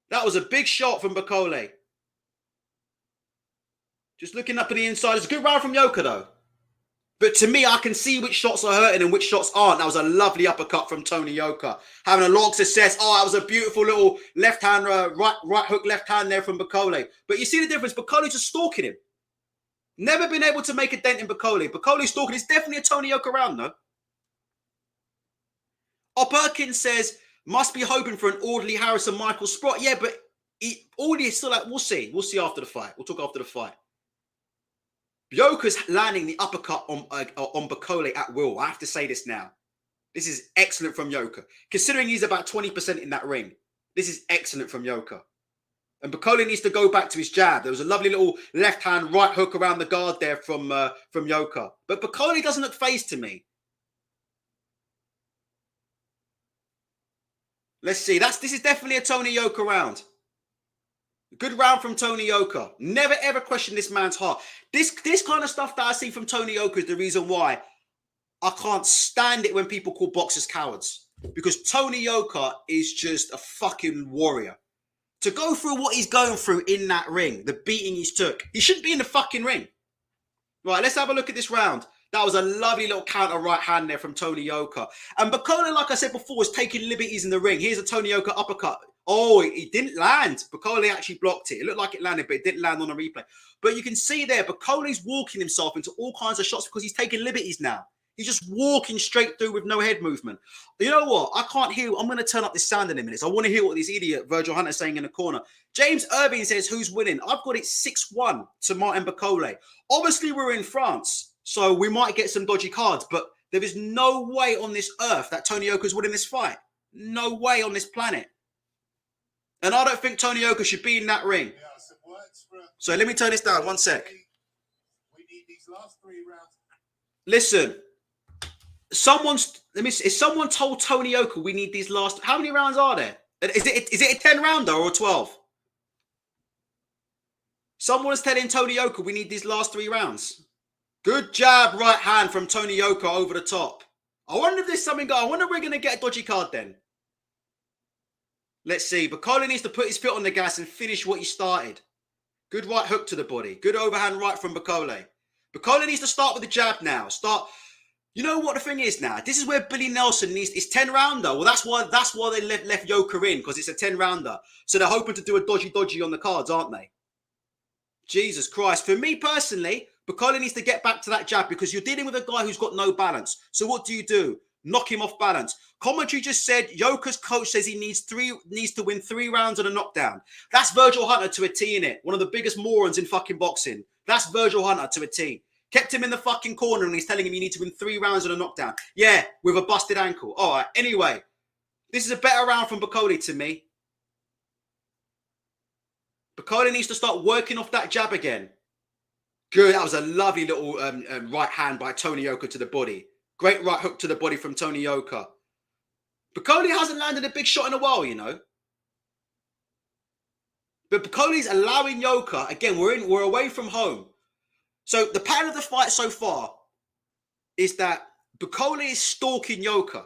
A: That was a big shot from Bakole. Just looking up at the inside. It's a good round from Yoka, though. But to me, I can see which shots are hurting and which shots aren't. That was a lovely uppercut from Tony Yoka. Having a lot of success. Oh, that was a beautiful little left hand, right hook, left hand there from Bakole. But you see the difference. Bakole's just stalking him. Never been able to make a dent in Bakole. Bakole's stalking. It's definitely a Tony Yoka round, though. Oh, Perkins says, must be hoping for an orderly Harrison Michael Sprott. Yeah, but Orderly is still like, we'll see. We'll see after the fight. We'll talk after the fight. Yoka's landing the uppercut on Bakole at will. I have to say this now. This is excellent from Yoka. Considering he's about 20% in that ring, this is excellent from Yoka. And Bakole needs to go back to his jab. There was a lovely little left hand, right hook around the guard there from Yoka. But Bakole doesn't look phased to me. Let's see. This is definitely a Tony Yoka round. Good round from Tony Yoka. Never ever question this man's heart. This kind of stuff that I see from Tony Yoka is the reason why I can't stand it when people call boxers cowards. Because Tony Yoka is just a fucking warrior. To go through what he's going through in that ring, the beating he's took, he shouldn't be in the fucking ring. Right, let's have a look at this round. That was a lovely little counter right hand there from Tony Yoka. And Bakole, like I said before, is taking liberties in the ring. Here's a Tony Yoka uppercut. Oh, it didn't land. Bakole actually blocked it. It looked like it landed, but it didn't land on a replay. But you can see there, Bakole's walking himself into all kinds of shots because he's taking liberties now. He's just walking straight through with no head movement. You know what? I can't hear. I'm going to turn up this sound in a minute. I want to hear what this idiot Virgil Hunter is saying in the corner. James Irving says, who's winning? I've got it 6-1 to Martin Bakole. Obviously, we're in France, so we might get some dodgy cards, but there is no way on this earth that Tony Yoka is winning this fight. No way on this planet. And I don't think Tony Yoka should be in that ring. So let me turn this down. 1 sec.
B: We need these last 3 rounds.
A: Listen. If someone told Tony Yoka we need these last, how many rounds are there? Is it a 10 rounder or a 12? Someone is telling Tony Yoka we need these last 3 rounds. Good jab, right hand from Tony Yoka over the top. I wonder if there's something. I wonder if we're going to get a dodgy card then. Let's see. Bakole needs to put his foot on the gas and finish what he started. Good right hook to the body. Good overhand right from Bakole. Bakole needs to start with the jab now. You know what the thing is now? This is where Billy Nelson needs. It's 10 rounder. Well, that's why they left Yoka in, because it's a 10 rounder. So they're hoping to do a dodgy on the cards, aren't they? Jesus Christ. For me personally, Bakole needs to get back to that jab because you're dealing with a guy who's got no balance. So what do? Knock him off balance. Commentary just said Yoka's coach says he needs to win 3 rounds and a knockdown. That's Virgil Hunter to a T, in it. One of the biggest morons in fucking boxing. That's Virgil Hunter to a T. Kept him in the fucking corner and he's telling him you need to win 3 rounds and a knockdown. Yeah, with a busted ankle. All right, anyway. This is a better round from Bakole to me. Bakole needs to start working off that jab again. Good, that was a lovely little right hand by Tony Yoka to the body. Great right hook to the body from Tony Yoka. Bakole hasn't landed a big shot in a while, you know. But Bakole's allowing Yoka, again, we're away from home. So the pattern of the fight so far is that Bakole is stalking Yoka.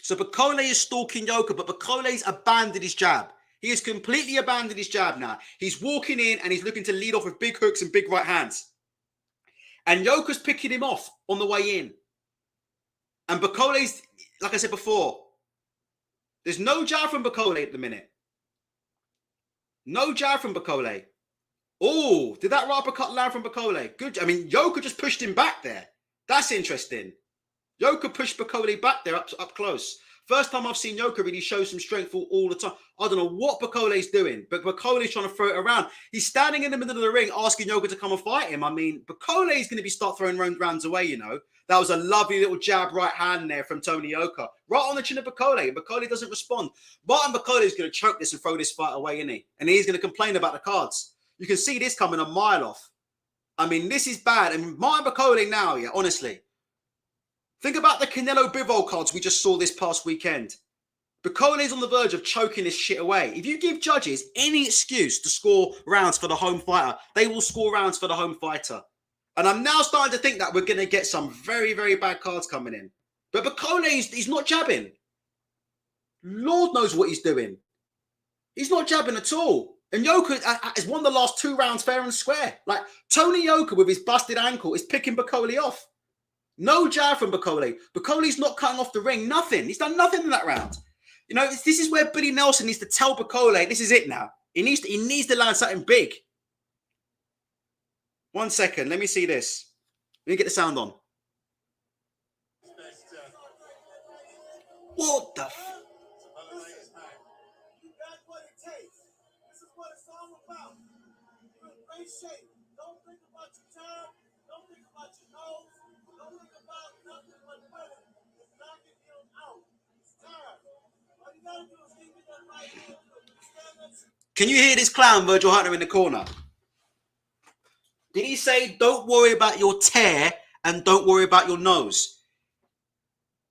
A: So Bakole is stalking Yoka, but Bakole's abandoned his jab. He has completely abandoned his jab now. He's walking in and he's looking to lead off with big hooks and big right hands. And Yoka's picking him off on the way in. And Bakole's, like I said before, there's no jab from Bakole at the minute. No jab from Bakole. Oh, did that right uppercut land from Bakole? Good. I mean, Yoka just pushed him back there. That's interesting. Yoka pushed Bakole back there up close. First time I've seen Yoka really show some strength all the time. I don't know what Bakole's doing, but Bakole's trying to throw it around. He's standing in the middle of the ring asking Yoka to come and fight him. I mean, Bakole's going to start throwing rounds away, you know. That was a lovely little jab right hand there from Tony Yoka. Right on the chin of Bakole. Bakole doesn't respond. Martin Bakole is going to choke this and throw this fight away, isn't he? And he's going to complain about the cards. You can see this coming a mile off. I mean, this is bad. And Martin Bakole now, yeah, honestly. Think about the Canelo Bivol cards we just saw this past weekend. Bakole is on the verge of choking this shit away. If you give judges any excuse to score rounds for the home fighter, they will score rounds for the home fighter. And I'm now starting to think that we're going to get some very, very bad cards coming in. But Bakole, he's not jabbing. Lord knows what he's doing. He's not jabbing at all. And Yoka has won the last 2 rounds fair and square. Like, Tony Yoka with his busted ankle is picking Bakole off. No jab from Bakole. Bakole's not cutting off the ring. Nothing. He's done nothing in that round. You know, this is where Billy Nelson needs to tell Bakole, this is it now. He needs to land something big. 1 second. Let me see this. Let me get the sound on. What the f...
B: You got what it takes. This is what it's all about. You're in great shape. Don't think about your time. Don't think about your nose. Don't think about nothing but winning. It's knocking the
A: Can you hear this clown, Virgil Hunter, in the corner? Did he say, don't worry about your tear and don't worry about your nose?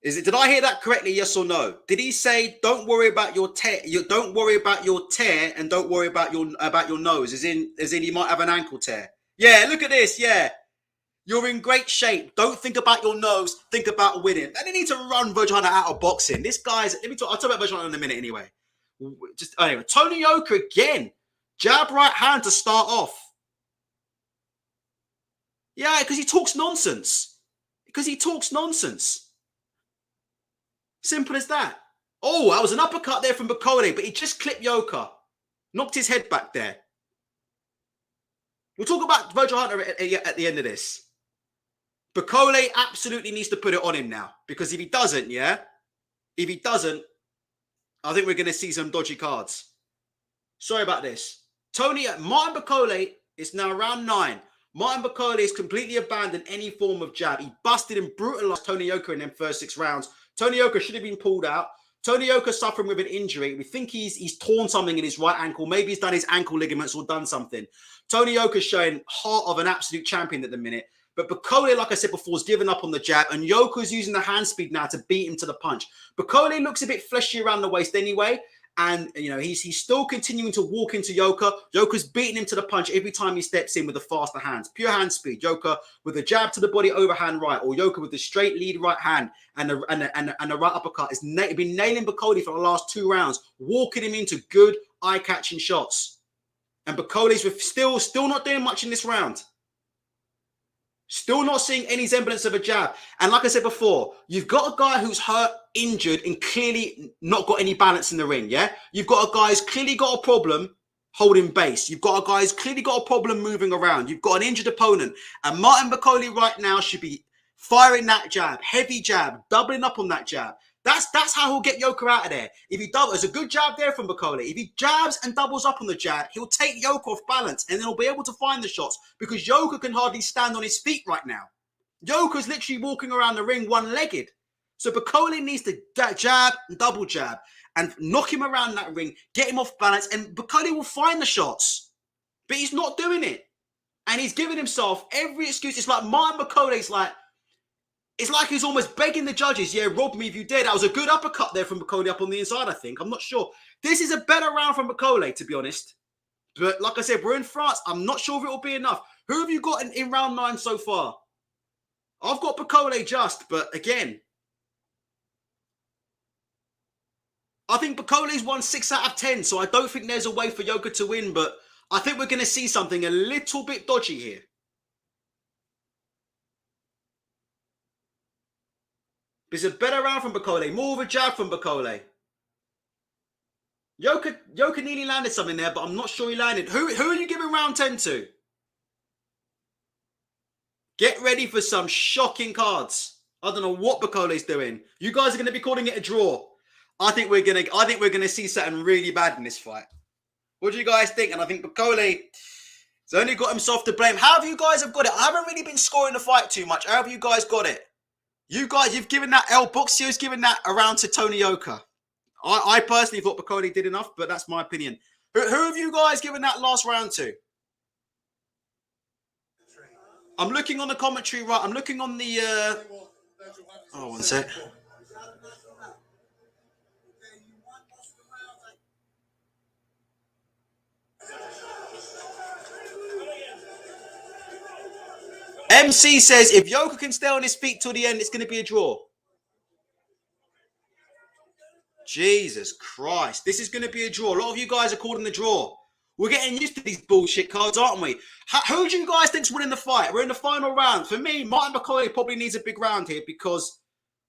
A: Did I hear that correctly? Yes or no? Did he say, don't worry about your tear? Don't worry about your tear and don't worry about your nose. As in you might have an ankle tear. Yeah, look at this. Yeah. You're in great shape. Don't think about your nose. Think about winning. And they need to run Virgil Hunter out of boxing. This guy's, I'll talk about Virgil Hunter in a minute anyway. Anyway, Tony Yoka again. Jab right hand to start off. Yeah, because he talks nonsense. Simple as that. Oh, that was an uppercut there from Bakole, but he just clipped Yoka. Knocked his head back there. We'll talk about Virgil Hunter at the end of this. Bakole absolutely needs to put it on him now. Because if he doesn't, I think we're going to see some dodgy cards. Sorry about this. Martin Bakole is now round 9. Martin Bakole has completely abandoned any form of jab. He busted and brutalized Tony Yoka in them first 6 rounds. Tony Yoka should have been pulled out. Tony Yoka suffering with an injury. We think he's torn something in his right ankle. Maybe he's done his ankle ligaments or done something. Tony Yoka's showing heart of an absolute champion at the minute. But Bakole, like I said before, has given up on the jab. And Yoka's using the hand speed now to beat him to the punch. Bakole looks a bit fleshy around the waist anyway. And, he's still continuing to walk into Yoka. Yoka's beating him to the punch every time he steps in with the faster hands. Pure hand speed. Yoka with a jab to the body, overhand right. Or Yoka with the straight lead right hand and the right uppercut. Has been nailing Bakole for the last 2 rounds. Walking him into good eye-catching shots. And Bakole's still not doing much in this round. Still not seeing any semblance of a jab. And like I said before, you've got a guy who's hurt, injured, and clearly not got any balance in the ring, yeah? You've got a guy who's clearly got a problem holding base. You've got a guy who's clearly got a problem moving around. You've got an injured opponent. And Martin Bakole right now should be firing that jab, heavy jab, doubling up on that jab. That's how he'll get Yoka out of there. If he doubles, there's a good jab there from Bakole. If he jabs and doubles up on the jab, he'll take Yoka off balance and then he'll be able to find the shots because Yoka can hardly stand on his feet right now. Yoka's literally walking around the ring one-legged. So Bakole needs to jab and double jab and knock him around that ring, get him off balance, and Bakole will find the shots. But he's not doing it. And he's giving himself every excuse. It's like Martin Bakole's it's like he's almost begging the judges, yeah, rob me if you dare. That was a good uppercut there from Bakole up on the inside, I think. I'm not sure. This is a better round from Bakole, to be honest. But like I said, we're in France. I'm not sure if it will be enough. Who have you got in round 9 so far? I've got Bakole just, but again, I think Bakole's won 6 out of 10, so I don't think there's a way for Yoka to win, but I think we're going to see something a little bit dodgy here. It's a better round from Bakole. More of a jab from Bakole. Yoka nearly landed something there, but I'm not sure he landed. Who are you giving round 10 to? Get ready for some shocking cards. I don't know what Bakole's doing. You guys are going to be calling it a draw. I think we're gonna see something really bad in this fight. What do you guys think? And I think Bakole has only got himself to blame. How have you guys got it? I haven't really been scoring the fight too much. How have you guys got it? You guys, you've given that Boxio's given that around to Tony Yoka. I personally thought Bakole did enough, but that's my opinion. Who have you guys given that last round to? I'm looking on the commentary, right? I'm looking on the... Oh, one sec. MC says, if Yoka can stay on his feet till the end, it's going to be a draw. Jesus Christ. This is going to be a draw. A lot of you guys are calling the draw. We're getting used to these bullshit cards, aren't we? Who do you guys think's winning the fight? We're in the final round. For me, Martin Bakole probably needs a big round here because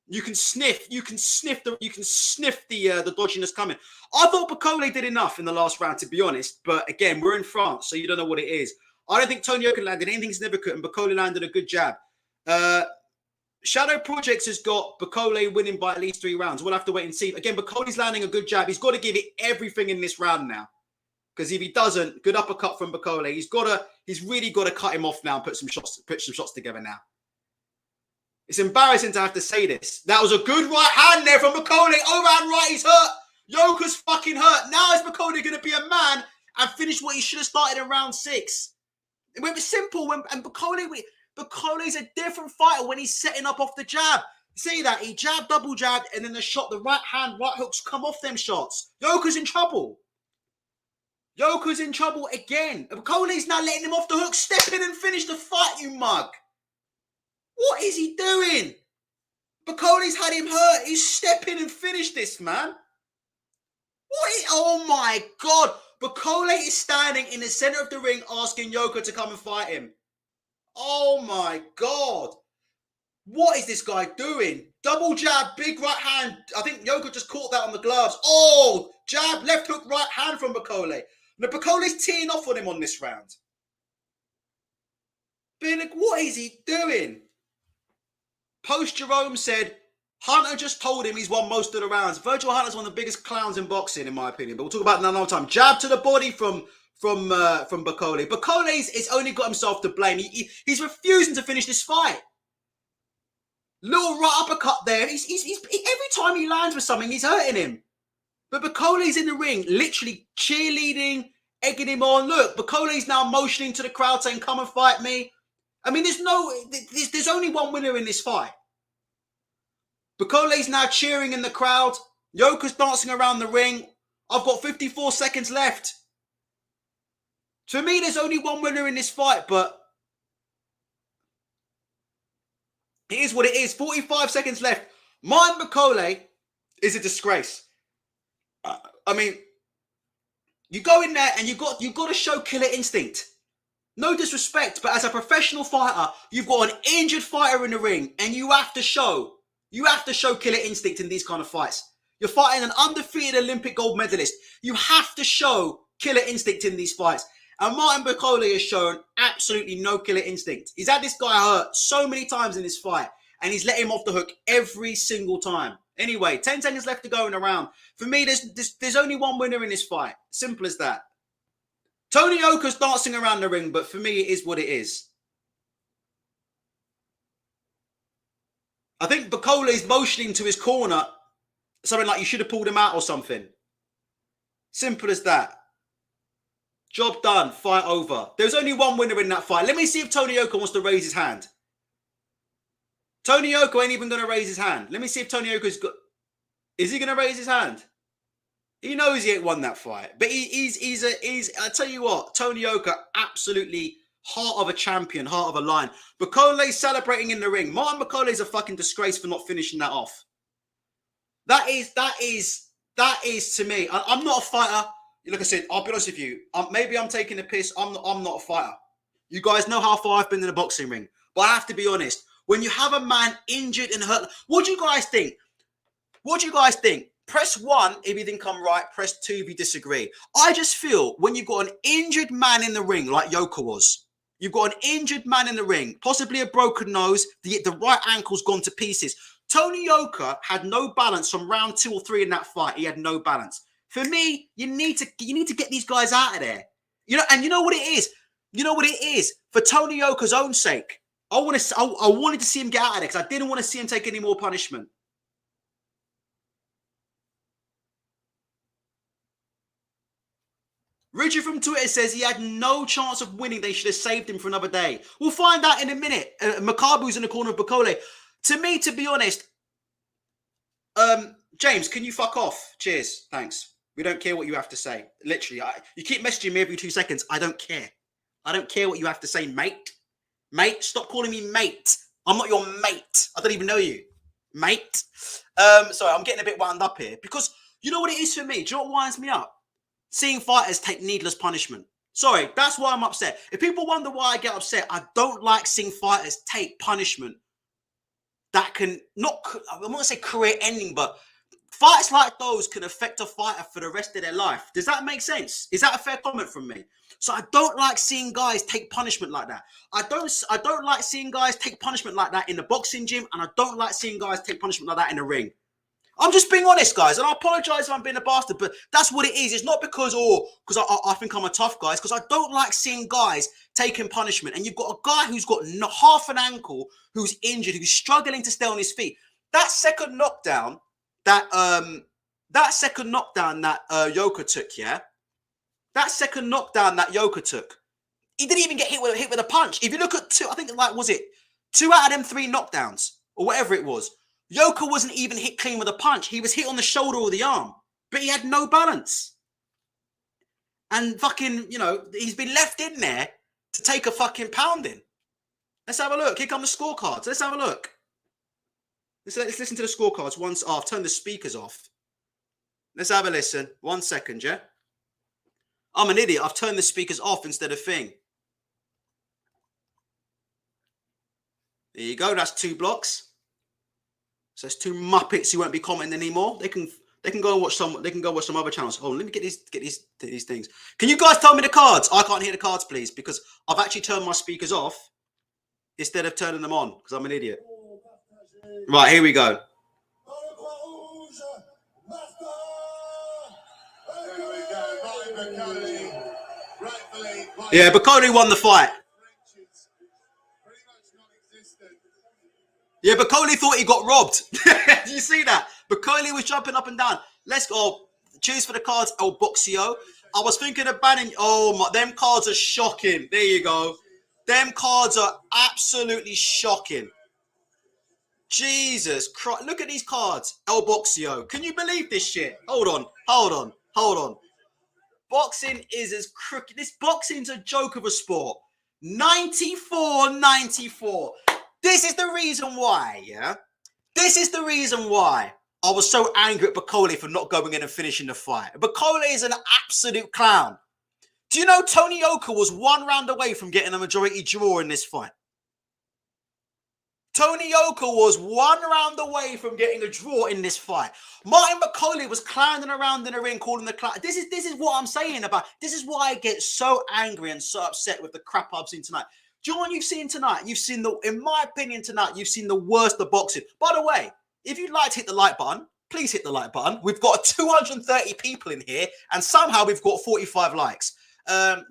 A: you can sniff the dodginess coming. I thought Bakole did enough in the last round, to be honest. But again, we're in France, so you don't know what it is. I don't think Tony Yoka landed anything significant, and Bakole landed a good jab. Shadow Projects has got Bakole winning by at least 3 rounds. We'll have to wait and see. Again, Bakole's landing a good jab. He's got to give it everything in this round now. Because if he doesn't, good uppercut from Bakole. He's really got to cut him off now and put some shots together now. It's embarrassing to have to say this. That was a good right hand there from Bakole. Overhand right, he's hurt. Yoka's fucking hurt. Now is Bakole going to be a man and finish what he should have started in round 6? It was simple. And Bakole's a different fighter when he's setting up off the jab. See that? He jabbed, double jabbed, and then the shot, the right hand, right hooks come off them shots. Yoka's in trouble. Yoka's in trouble again. Bakole's now letting him off the hook. Step in and finish the fight, you mug. What is he doing? Bakole's had him hurt. He's step in and finish this, man. Oh my God. Bakole is standing in the center of the ring asking Yoka to come and fight him. Oh my God. What is this guy doing? Double jab, big right hand. I think Yoka just caught that on the gloves. Oh, jab, left hook, right hand from Bakole. Now Bakole's teeing off on him on this round. Being like, what is he doing? Post Jerome said, Hunter just told him he's won most of the rounds. Virgil Hunter's one of the biggest clowns in boxing, in my opinion. But we'll talk about that another time. Jab to the body from Bakole. Bakole's only got himself to blame. He's refusing to finish this fight. Little right uppercut there. He's every time he lands with something, he's hurting him. But Bakole's in the ring, literally cheerleading, egging him on. Look, Bakole's now motioning to the crowd saying, come and fight me. I mean, there's only one winner in this fight. Bakole's now cheering in the crowd. Yoka's dancing around the ring. I've got 54 seconds left. To me, there's only one winner in this fight, but it is what it is. 45 seconds left. Martin Bakole is a disgrace. I mean, you go in there and you got to show killer instinct. No disrespect, but as a professional fighter, you've got an injured fighter in the ring, and you have to show killer instinct in these kind of fights. You're fighting an undefeated Olympic gold medalist. You have to show killer instinct in these fights. And Martin Bakole has shown absolutely no killer instinct. He's had this guy hurt so many times in this fight, and he's let him off the hook every single time. Anyway, 10 seconds left to go in the round. For me, there's only one winner in this fight. Simple as that. Tony Yoka's dancing around the ring, but for me, it is what it is. I think Bakole is motioning to his corner, something like you should have pulled him out or something. Simple as that. Job done. Fight over. There's only one winner in that fight. Let me see if Tony Yoka wants to raise his hand. Tony Yoka ain't even going to raise his hand. Let me see if Tony Yoka's got... Is he going to raise his hand? He knows he ain't won that fight. But he's I tell you what, Tony Yoka, absolutely heart of a champion, heart of a lion. Bakole's celebrating in the ring. Martin Bakole's a fucking disgrace for not finishing that off. That is to me. I'm not a fighter. Like I said, I'll be honest with you. Maybe I'm taking the piss. I'm not a fighter. You guys know how far I've been in the boxing ring. But I have to be honest. When you have a man injured and hurt, what do you guys think? What do you guys think? Press 1 if you think I'm right. Press 2 if you disagree. I just feel when you've got an injured man in the ring, like Yoka was, you've got an injured man in the ring, possibly a broken nose, the right ankle's gone to pieces. Tony Yoka had no balance from round 2 or 3 in that fight. He had no balance. For me, you need to get these guys out of there. You know, and you know what it is? You know what it is? For Tony Yoka's own sake, I wanted to see him get out of there because I didn't want to see him take any more punishment. Richard from Twitter says he had no chance of winning. They should have saved him for another day. We'll find out in a minute. Makabu's in the corner of Bakole. To me, to be honest, James, can you fuck off? Cheers. Thanks. We don't care what you have to say. Literally, you keep messaging me every 2 seconds. I don't care. I don't care what you have to say, mate. Mate, stop calling me mate. I'm not your mate. I don't even know you. Mate. Sorry, I'm getting a bit wound up here. Because you know what it is for me? Do you know what winds me up? Seeing fighters take needless punishment. Sorry, that's why I'm upset. If people wonder why I get upset, I don't like seeing fighters take punishment that can not, I don't want to say career ending, but fights like those can affect a fighter for the rest of their life. Does that make sense? Is that a fair comment from me? So I don't like seeing guys take punishment like that. I don't like seeing guys take punishment like that in the boxing gym, and I don't like seeing guys take punishment like that in the ring. I'm just being honest, guys, and I apologize if I'm being a bastard, but that's what it is. It's not because I think I'm a tough guy. It's because I don't like seeing guys taking punishment. And you've got a guy who's got half an ankle, who's injured, who's struggling to stay on his feet. That second knockdown that that second knockdown that Yoka took, yeah? That second knockdown that Yoka took, he didn't even get hit with a punch. If you look at two, I think like, was it 2 out of them 3 knockdowns or whatever it was, Yoka wasn't even hit clean with a punch. He was hit on the shoulder or the arm, but he had no balance. And fucking, you know, he's been left in there to take a fucking pounding. Let's have a look. Here come the scorecards. Let's have a look. Let's listen to the scorecards once. Oh, I've turned the speakers off. Let's have a listen. 1 second, yeah? I'm an idiot. I've turned the speakers off instead of thing. There you go. That's 2 blocks. So it's 2 muppets who won't be commenting anymore. They can go and watch some. They can go watch some other channels. Oh, let me get these things. Can you guys tell me the cards? I can't hear the cards, please, because I've actually turned my speakers off instead of turning them on because I'm an idiot. Right, here we go. Yeah, Bakole won the fight. Yeah, Bakole thought he got robbed. Did you see that? Bakole was jumping up and down. Let's go. Choose for the cards, El Boxio. I was thinking of banning. Oh, my, them cards are shocking. There you go. Them cards are absolutely shocking. Jesus Christ. Look at these cards, El Boxio. Can you believe this shit? Hold on. Boxing is as crooked. This boxing's a joke of a sport. 94. This is the reason why, yeah? This is the reason why I was so angry at Bakole for not going in and finishing the fight. Bakole is an absolute clown. Do you know Tony Yoka was 1 round away from getting a majority draw in this fight? Tony Yoka was 1 round away from getting a draw in this fight. Martin Bakole was clowning around in the ring, calling the clown. This is what I'm saying about. This is why I get so angry and so upset with the crap I've seen tonight. Do you know what you've seen tonight? You've seen in my opinion tonight, you've seen the worst of boxing. By the way, if you'd like to hit the like button, please hit the like button. We've got 230 people in here, and somehow we've got 45 likes.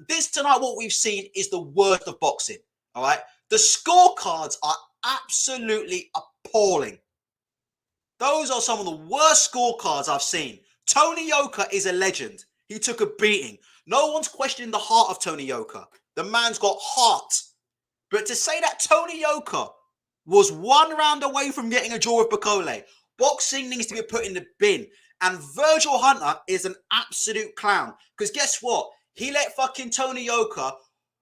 A: This tonight, what we've seen is the worst of boxing. All right, the scorecards are absolutely appalling. Those are some of the worst scorecards I've seen. Tony Yoka is a legend. He took a beating. No one's questioning the heart of Tony Yoka. The man's got heart. But to say that Tony Yoka was 1 round away from getting a draw with Bakole, boxing needs to be put in the bin. And Virgil Hunter is an absolute clown. Because guess what? He let fucking Tony Yoka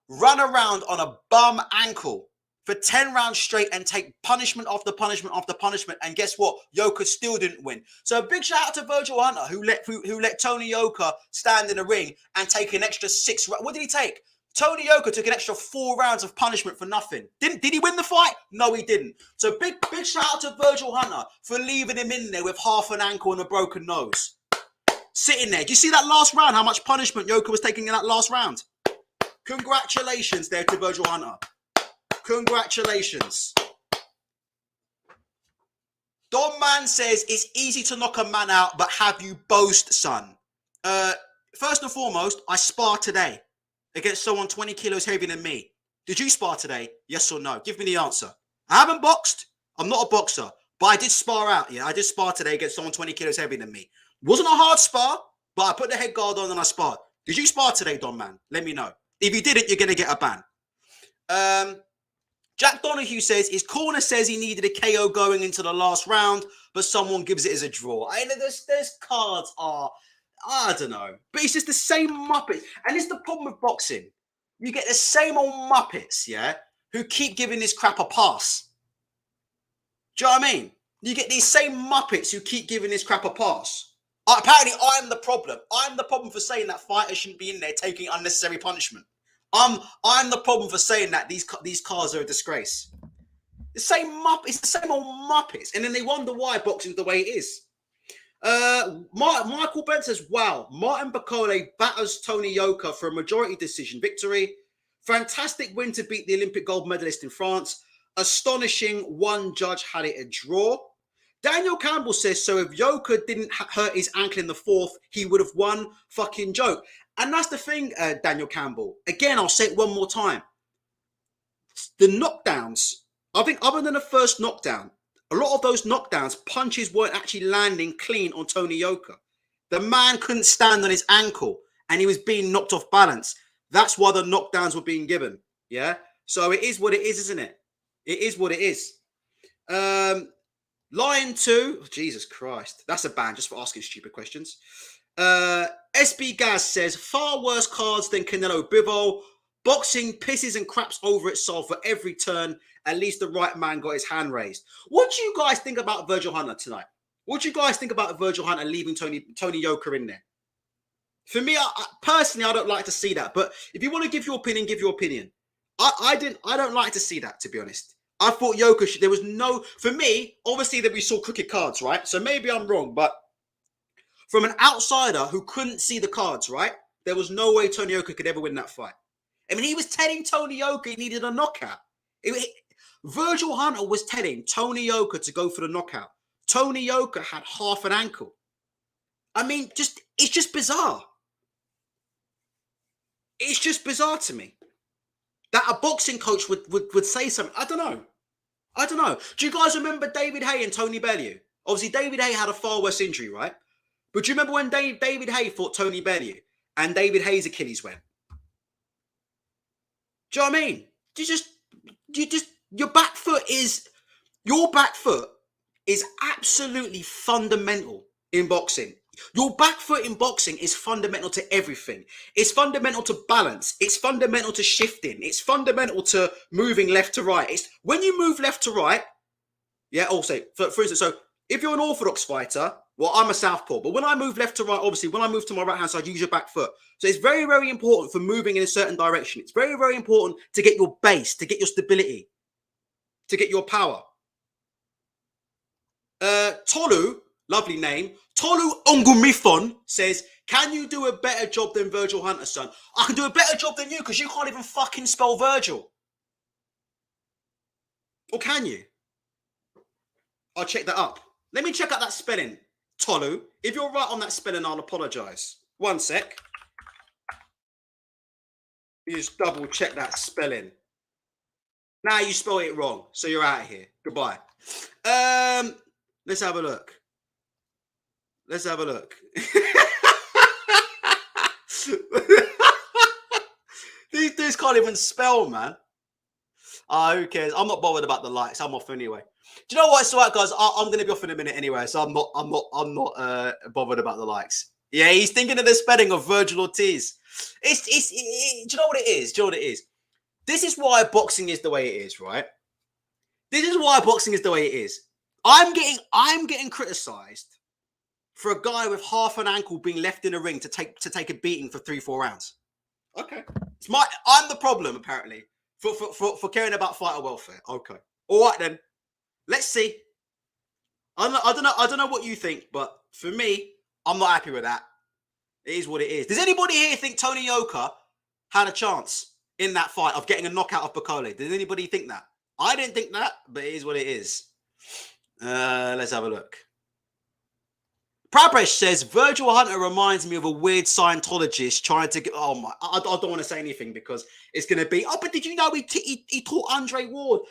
A: run around on a bum ankle for 10 rounds straight and take punishment after punishment after punishment. And guess what? Yoka still didn't win. So a big shout out to Virgil Hunter who let Tony Yoka stand in the ring and take an extra 6 rounds. What did he take? Tony Yoka took an extra 4 rounds of punishment for nothing. Did he win the fight? No, he didn't. So big shout out to Virgil Hunter for leaving him in there with half an ankle and a broken nose. Sitting there. Do you see that last round? How much punishment Yoka was taking in that last round? Congratulations there to Virgil Hunter. Congratulations. Don Man says it's easy to knock a man out, but have you boast, son? First and foremost, I sparred today against someone 20 kilos heavier than me. Did you spar today? Yes or no? Give me the answer. I haven't boxed. I'm not a boxer, but I did spar out. Yeah, I did spar today against someone 20 kilos heavier than me. Wasn't a hard spar, but I put the head guard on and I sparred. Did you spar today, Don Man? Let me know. If you didn't, you're going to get a ban. Jack Donahue says his corner says he needed a KO going into the last round, but someone gives it as a draw. I know there's cards are, I don't know, but it's just the same Muppets. And it's the problem with boxing. You get the same old Muppets, yeah, who keep giving this crap a pass. Do you know what I mean? You get these same Muppets who keep giving this crap a pass. Apparently, I'm the problem. I'm the problem for saying that fighters shouldn't be in there taking unnecessary punishment. I'm the problem for saying that these cars are a disgrace. The same Muppets, the same old Muppets, and then they wonder why boxing's the way it is. Michael Bent says, "Wow, Martin Bakole batters Tony Yoka for a majority decision victory. Fantastic win to beat the Olympic gold medalist in France. Astonishing, one judge had it a draw." Daniel Campbell says, "So if Yoka didn't hurt his ankle in the 4th, he would have won." Fucking joke. And that's the thing, Daniel Campbell. Again, I'll say it one more time. The knockdowns, I think other than the first knockdown, a lot of those knockdowns, punches weren't actually landing clean on Tony Yoka. The man couldn't stand on his ankle and he was being knocked off balance. That's why the knockdowns were being given. Yeah. So it is what it is, isn't it? It is what it is. Lion 2. Oh, Jesus Christ. That's a ban just for asking stupid questions. SB Gaz says, far worse cards than Canelo Bivol. Boxing pisses and craps over itself for every turn. At least the right man got his hand raised. What do you guys think about Virgil Hunter tonight? What do you guys think about Virgil Hunter leaving Tony Yoka in there? For me, personally, I don't like to see that. But if you want to give your opinion, give your opinion. I don't like to see that, to be honest. I thought Yoka there was no, for me, obviously that we saw crooked cards, right? So maybe I'm wrong, but from an outsider who couldn't see the cards, right? There was no way Tony Yoka could ever win that fight. I mean, he was telling Tony Yoka he needed a knockout. Virgil Hunter was telling Tony Yoka to go for the knockout. Tony Yoka had half an ankle. I mean, it's just bizarre. It's just bizarre to me that a boxing coach would say something. I don't know. Do you guys remember David Haye and Tony Bellew? Obviously, David Haye had a far worse injury, right? But do you remember when David Haye fought Tony Bellew and David Haye's Achilles went? Do you know what I mean? Your back foot is absolutely fundamental in boxing. Your back foot in boxing is fundamental to everything. It's fundamental to balance. It's fundamental to shifting. It's fundamental to moving left to right. It's when you move left to right. Yeah. Also, for instance, so if you're an orthodox fighter, well, I'm a southpaw, but when I move left to right, obviously, when I move to my right hand side, use your back foot. So it's very, very important for moving in a certain direction. It's very, very important to get your base, to get your stability, to get your power. Tolu, lovely name. Tolu Ongumifon says, can you do a better job than Virgil Hunter, son? I can do a better job than you because you can't even fucking spell Virgil. Or can you? I'll check that up. Let me check out that spelling, Tolu. If you're right on that spelling, I'll apologise. One sec. You just double check that spelling. Now you spell it wrong, so you're out of here. Goodbye. Let's have a look. Let's have a look. These dudes can't even spell, man. Who cares? I'm not bothered about the likes. I'm off anyway. Do you know what? It's all right, guys. I'm going to be off in a minute anyway, so I'm not bothered about the likes. Yeah, he's thinking of the spelling of Virgil Ortiz. Do you know what it is? Do you know what it is? This is why boxing is the way it is, right? This is why boxing is the way it is. I'm getting criticised for a guy with half an ankle being left in a ring to take a beating for 3-4 rounds. Okay, I'm the problem apparently for caring about fighter welfare. Okay, all right then. Let's see. I don't know what you think, but for me, I'm not happy with that. It is what it is. Does anybody here think Tony Yoka had a chance in that fight of getting a knockout of Bakole? Does anybody think that? I didn't think that, but it is what it is. Let's have a look. Prabesh says, Virgil Hunter reminds me of a weird Scientologist trying to get... Oh, my... I don't want to say anything because it's going to be... Oh, but did you know he taught Andre Ward?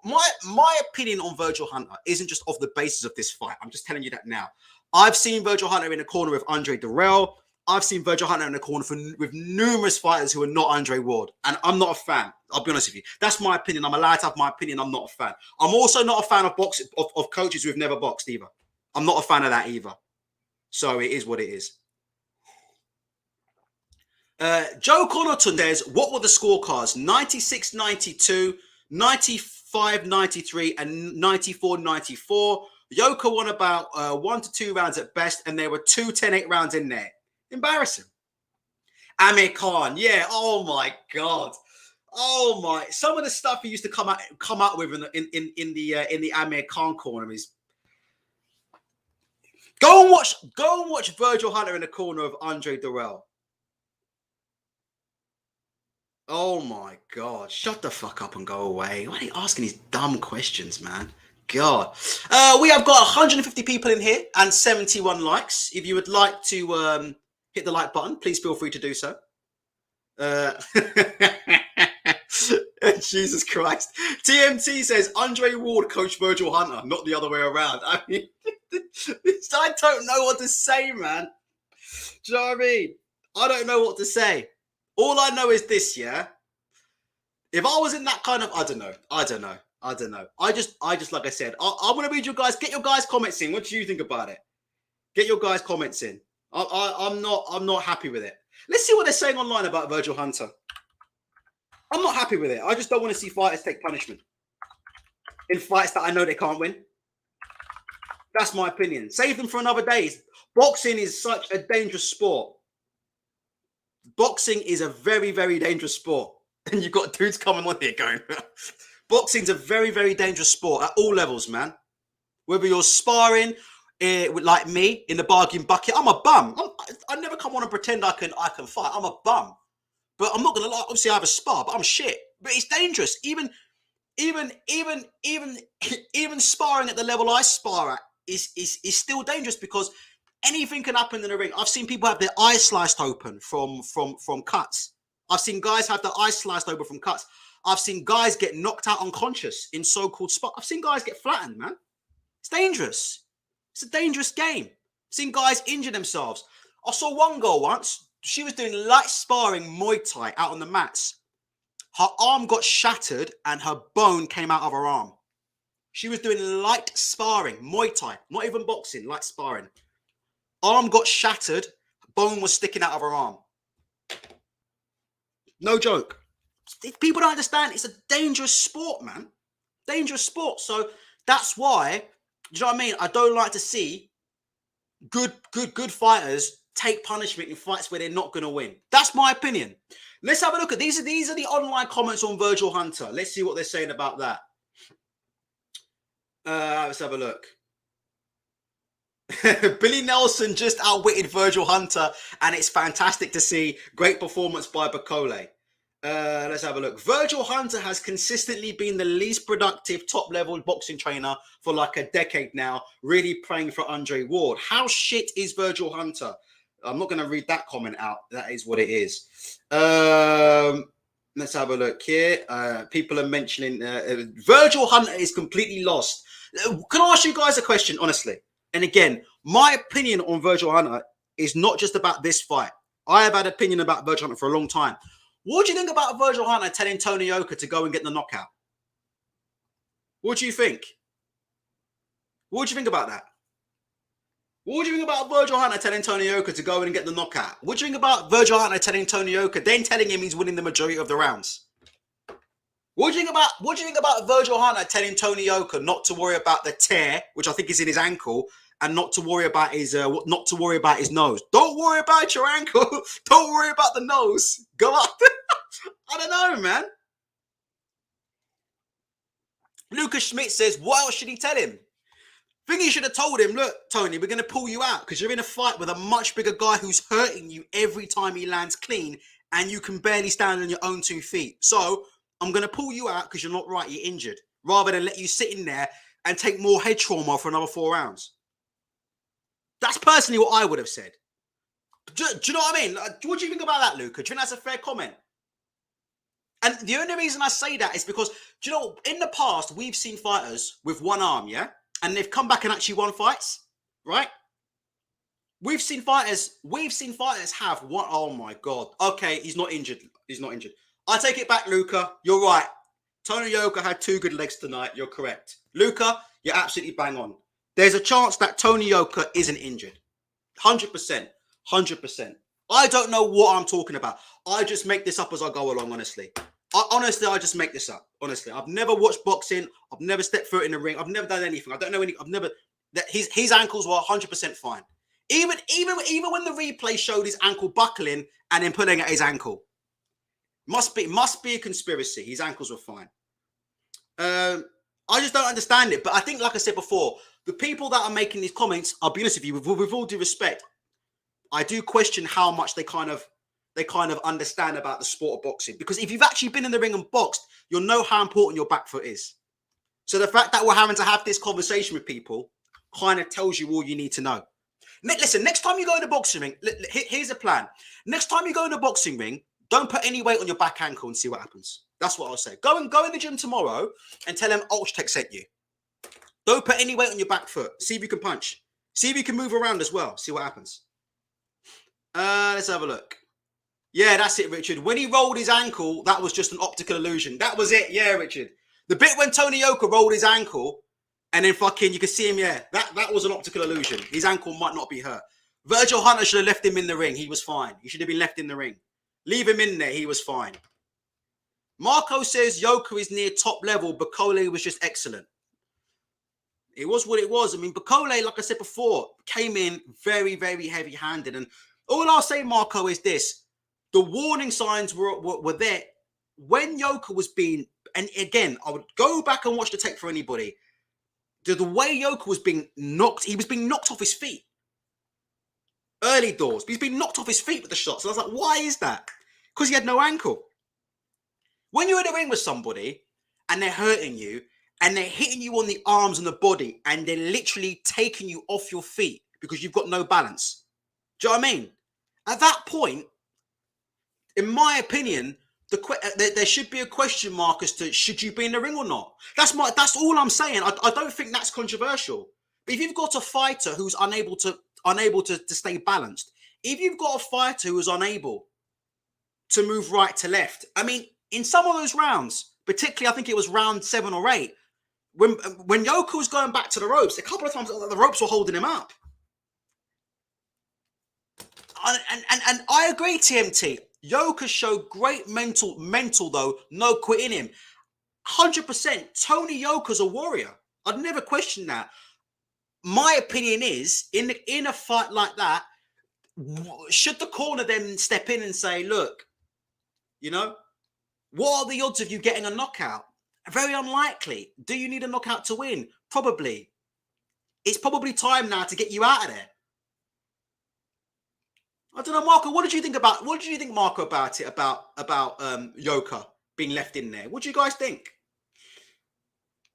A: My opinion on Virgil Hunter isn't just off the basis of this fight. I'm just telling you that now. I've seen Virgil Hunter in a corner with Andre Durrell. I've seen Virgil Hunter in a corner with numerous fighters who are not Andre Ward. And I'm not a fan. I'll be honest with you. That's my opinion. I'm allowed to have my opinion. I'm not a fan. I'm also not a fan of coaches who have never boxed either. I'm not a fan of that either. So it is what it is. Joe Connaughton says, what were the scorecards? 96-92, 95-93, and 94-94. Yoka won about 1 to 2 rounds at best, and there were 2 10-8 rounds in there. Embarrassing. Amir Khan, yeah. Oh my God. Oh my. Some of the stuff he used to come out with in the Amir Khan corner is. Go and watch Virgil Hunter in the corner of Andre Durrell. Oh my God. Shut the fuck up and go away. Why are you asking these dumb questions, man? God. We have got 150 people in here and 71 likes. If you would like to hit the like button, please feel free to do so. Jesus Christ. TMT says Andre Ward coached Virgil Hunter, not the other way around. I mean, I don't know what to say, man. Do you know what I mean? I don't know what to say. All I know is this, yeah. If I was in that kind of, I don't know. I just, like I said, I'm gonna read you guys. Get your guys' comments in. What do you think about it? Get your guys' comments in. I'm not happy with it. Let's see what they're saying online about Virgil Hunter. I'm not happy with it. I just don't want to see fighters take punishment in fights that I know they can't win. That's my opinion. Save them for another day. Boxing is such a dangerous sport. Boxing is a very, very dangerous sport. And you've got dudes coming on here going, boxing's a very, very dangerous sport at all levels, man. Whether you're sparring like me in the bargain bucket, I'm a bum. I never come on and pretend I can fight. I'm a bum. But I'm not gonna lie. Obviously, I have a spar, but I'm shit. But it's dangerous. Even sparring at the level I spar at is still dangerous because anything can happen in the ring. I've seen people have their eyes sliced open from cuts. I've seen guys have their eyes sliced open from cuts. I've seen guys get knocked out unconscious in so-called spot. I've seen guys get flattened, man. It's dangerous. It's a dangerous game. I've seen guys injure themselves. I saw one girl once. She was doing light sparring Muay Thai out on the mats. Her arm got shattered and her bone came out of her arm. She was doing light sparring, Muay Thai, not even boxing, light sparring. Arm got shattered, bone was sticking out of her arm. No joke. People don't understand. It's a dangerous sport, man. Dangerous sport. So that's why, do you know what I mean? I don't like to see good fighters take punishment in fights where they're not going to win. That's my opinion. Let's have a look at these. These are the online comments on Virgil Hunter. Let's see what they're saying about that. Let's have a look. Billy Nelson just outwitted Virgil Hunter, and it's fantastic to see. Great performance by Bakole. Let's have a look. Virgil Hunter has consistently been the least productive top-level boxing trainer for like a decade now, really praying for Andrade Ward. How shit is Virgil Hunter? I'm not going to read that comment out. That is what it is. Let's have a look here. People are mentioning Virgil Hunter is completely lost. Can I ask you guys a question, honestly? And again, my opinion on Virgil Hunter is not just about this fight. I have had opinion about Virgil Hunter for a long time. What do you think about Virgil Hunter telling Tony Yoka to go and get the knockout? What do you think? What do you think about that? What do you think about Virgil Hunter telling Tony Yoka to go in and get the knockout? What do you think about Virgil Hunter telling Tony Yoka, then telling him he's winning the majority of the rounds? What do you think about Virgil Hunter telling Tony Yoka not to worry about the tear, which I think is in his ankle, and not to worry about his nose? Don't worry about your ankle. Don't worry about the nose. Go up. I don't know, man. Lucas Schmidt says, what else should he tell him? I think he should have told him, look, Tony, we're going to pull you out because you're in a fight with a much bigger guy who's hurting you every time he lands clean and you can barely stand on your own 2 feet. So I'm going to pull you out because you're not right, you're injured, rather than let you sit in there and take more head trauma for another 4 rounds. That's personally what I would have said. Do you know what I mean? What do you think about that, Luca? Do you think that's a fair comment? And the only reason I say that is because, do you know, in the past, we've seen fighters with one arm, yeah? And they've come back and actually won fights, right? We've seen fighters have one. Oh my God. Okay, he's not injured. I take it back, Luca. You're right. Tony Yoka had 2 good legs tonight. You're correct. Luca, you're absolutely bang on. There's a chance that Tony Yoka isn't injured. 100%. 100%. I don't know what I'm talking about. I just make this up as I go along, honestly. I just make this up. Honestly, I've never watched boxing. I've never stepped foot in the ring. I've never done anything. I don't know any. His ankles were 100% fine. Even when the replay showed his ankle buckling and then pulling at his ankle, must be a conspiracy. His ankles were fine. I just don't understand it. But I think, like I said before, the people that are making these comments, I'll be honest with you, with all due respect, I do question how much they kind of understand about the sport of boxing. Because if you've actually been in the ring and boxed, you'll know how important your back foot is. So the fact that we're having to have this conversation with people kind of tells you all you need to know. Listen, next time you go in the boxing ring, here's a plan. Next time you go in the boxing ring, don't put any weight on your back ankle and see what happens. That's what I'll say. Go in the gym tomorrow and tell them Ultratech sent you. Don't put any weight on your back foot. See if you can punch. See if you can move around as well. See what happens. Let's have a look. Yeah, that's it, Richard. When he rolled his ankle, that was just an optical illusion. That was it. Yeah, Richard. The bit when Tony Yoka rolled his ankle and then fucking, you could see him, yeah, that was an optical illusion. His ankle might not be hurt. Virgil Hunter should have left him in the ring. He was fine. He should have been left in the ring. Leave him in there. He was fine. Marco says Yoka is near top level. Bakole was just excellent. It was what it was. I mean, Bakole, like I said before, came in very, very heavy-handed. And all I'll say, Marco, is this. The warning signs were there. When Yoka was being... And again, I would go back and watch the tape for anybody. The way Yoka was being knocked, he was being knocked off his feet. Early doors. He's been knocked off his feet with the shots. And I was like, why is that? Because he had no ankle. When you're in a ring with somebody and they're hurting you and they're hitting you on the arms and the body and they're literally taking you off your feet because you've got no balance. Do you know what I mean? At that point, in my opinion, there should be a question mark as to should you be in the ring or not. That's all I'm saying. I don't think that's controversial. But if you've got a fighter who's unable to stay balanced, if you've got a fighter who is unable to move right to left, I mean, in some of those rounds, particularly I think it was round 7 or 8, when Yoka was going back to the ropes, a couple of times the ropes were holding him up. And I agree, TMT. Yoka showed great mental though, no quitting him. 100%. Tony Yoka's a warrior. I'd never question that. My opinion is, in a fight like that, should the corner then step in and say, look, you know, what are the odds of you getting a knockout? Very unlikely. Do you need a knockout to win? Probably. It's probably time now to get you out of there. I don't know, Marco. What did you think, Marco, about it? About Yoka being left in there? What do you guys think?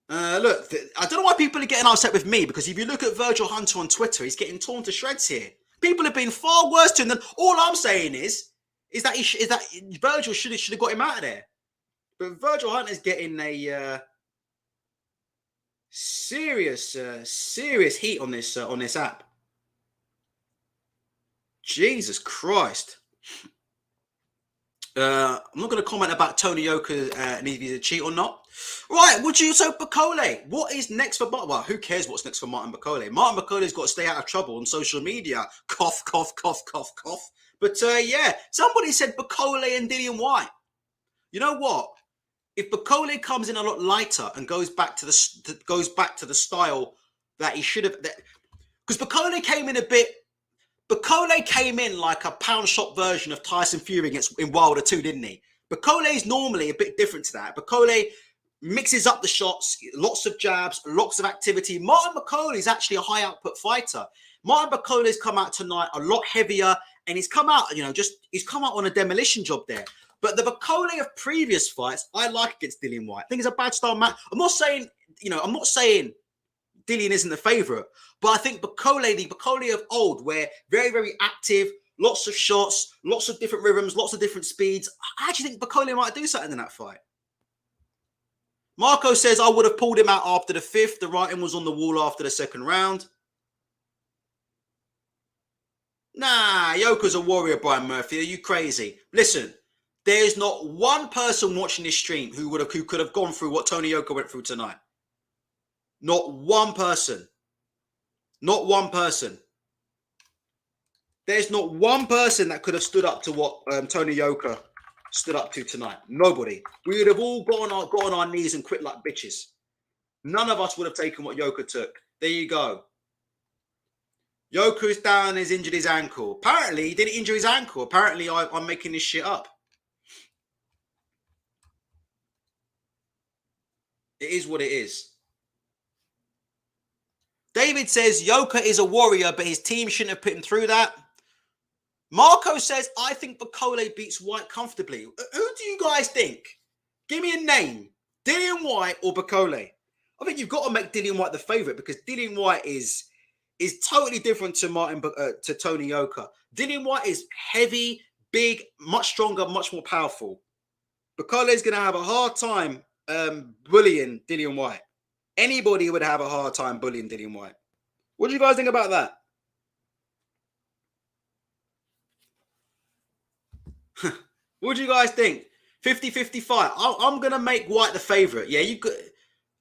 A: Look, I don't know why people are getting upset with me, because if you look at Virgil Hunter on Twitter, he's getting torn to shreds here. People have been far worse to him than. All I'm saying is that Virgil should have got him out of there. But Virgil Hunter's getting a serious heat on this app. Jesus Christ. I'm not going to comment about Tony Yoka and if he's a cheat or not. Right, so Bakole, what is next for Martin? Well, who cares what's next for Martin Bakole? Martin Bakole's got to stay out of trouble on social media. Cough, cough, cough, cough, cough. But yeah, somebody said Bakole and Dillian Whyte. You know what? If Bakole comes in a lot lighter and goes back to the style that he should have, because Bakole came in like a pound shop version of Tyson Fury in Wilder 2, didn't he? Bakole is normally a bit different to that. Bakole mixes up the shots, lots of jabs, lots of activity. Martin Bakole is actually a high output fighter. Martin Bakole has come out tonight a lot heavier, and he's come out, he's come out on a demolition job there. But the Bakole of previous fights, I like against Dillian Whyte. I think it's a bad style match. I'm not saying Dillian isn't the favourite, but I think the Bakole of old, where very, very active, lots of shots, lots of different rhythms, lots of different speeds. I actually think Bakole might do something in that fight. Marco says, I would have pulled him out after the 5th. The writing was on the wall after the 2nd round. Nah, Yoka's a warrior, Brian Murphy. Are you crazy? Listen, there's not one person watching this stream who could have gone through what Tony Yoka went through tonight. Not one person. Not one person. There's not one person that could have stood up to what Tony Yoka stood up to tonight. Nobody. We would have all got on our knees and quit like bitches. None of us would have taken what Yoka took. There you go. Yoka is down, has injured his ankle. Apparently, he didn't injure his ankle. Apparently, I'm making this shit up. It is what it is. David says, Yoka is a warrior, but his team shouldn't have put him through that. Marco says, I think Bakole beats Whyte comfortably. Who do you guys think? Give me a name. Dillian Whyte or Bakole? I think you've got to make Dillian Whyte the favourite, because Dillian Whyte is totally different to Tony Yoka. Dillian Whyte is heavy, big, much stronger, much more powerful. Bakole is going to have a hard time bullying Dillian Whyte. Anybody would have a hard time bullying Dillian Whyte. What do you guys think about that? What do you guys think? 50-50 fight. I'm going to make White the favourite. Yeah, you could.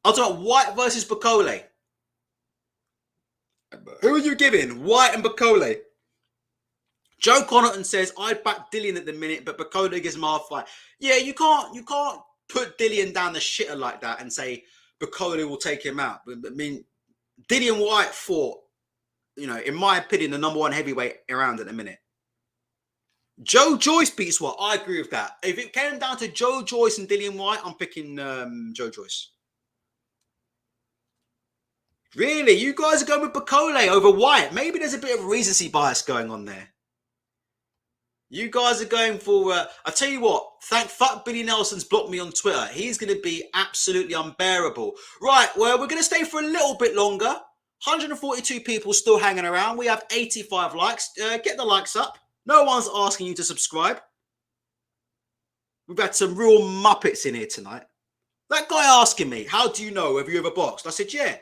A: I'll talk White versus Bakole. Who are you giving? White and Bakole. Joe Connaughton says, I'd back Dillian at the minute, but Bakole gives him a fight. Yeah, you can't put Dillian down the shitter like that and say Bakole will take him out. I mean, Dillian White fought, in my opinion, the number one heavyweight around at the minute. Joe Joyce beats White. I agree with that. If it came down to Joe Joyce and Dillian White, I'm picking Joe Joyce. Really? You guys are going with Bakole over White? Maybe there's a bit of recency bias going on there. You guys are going for... I tell you what, fuck Billy Nelson's blocked me on Twitter. He's going to be absolutely unbearable. Right, well, we're going to stay for a little bit longer. 142 people still hanging around. We have 85 likes. Get the likes up. No one's asking you to subscribe. We've had some real muppets in here tonight. That guy asking me, how do you know have you ever boxed? I said, yeah.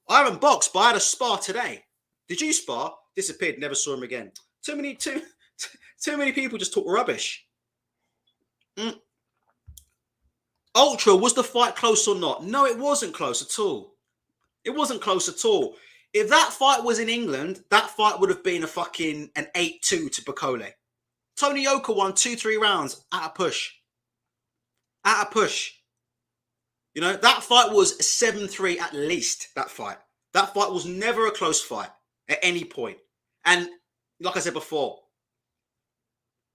A: I haven't boxed, but I had a spar today. Did you spar? Disappeared, never saw him again. Too many people just talk rubbish. Ultra, was the fight close or not? No, it wasn't close at all. It wasn't close at all. If that fight was in England, that fight would have been an 8-2 to Bakole. Tony Yoka won 2-3 rounds at a push. At a push. That fight was 7-3 at least, that fight. That fight was never a close fight at any point. And like I said before,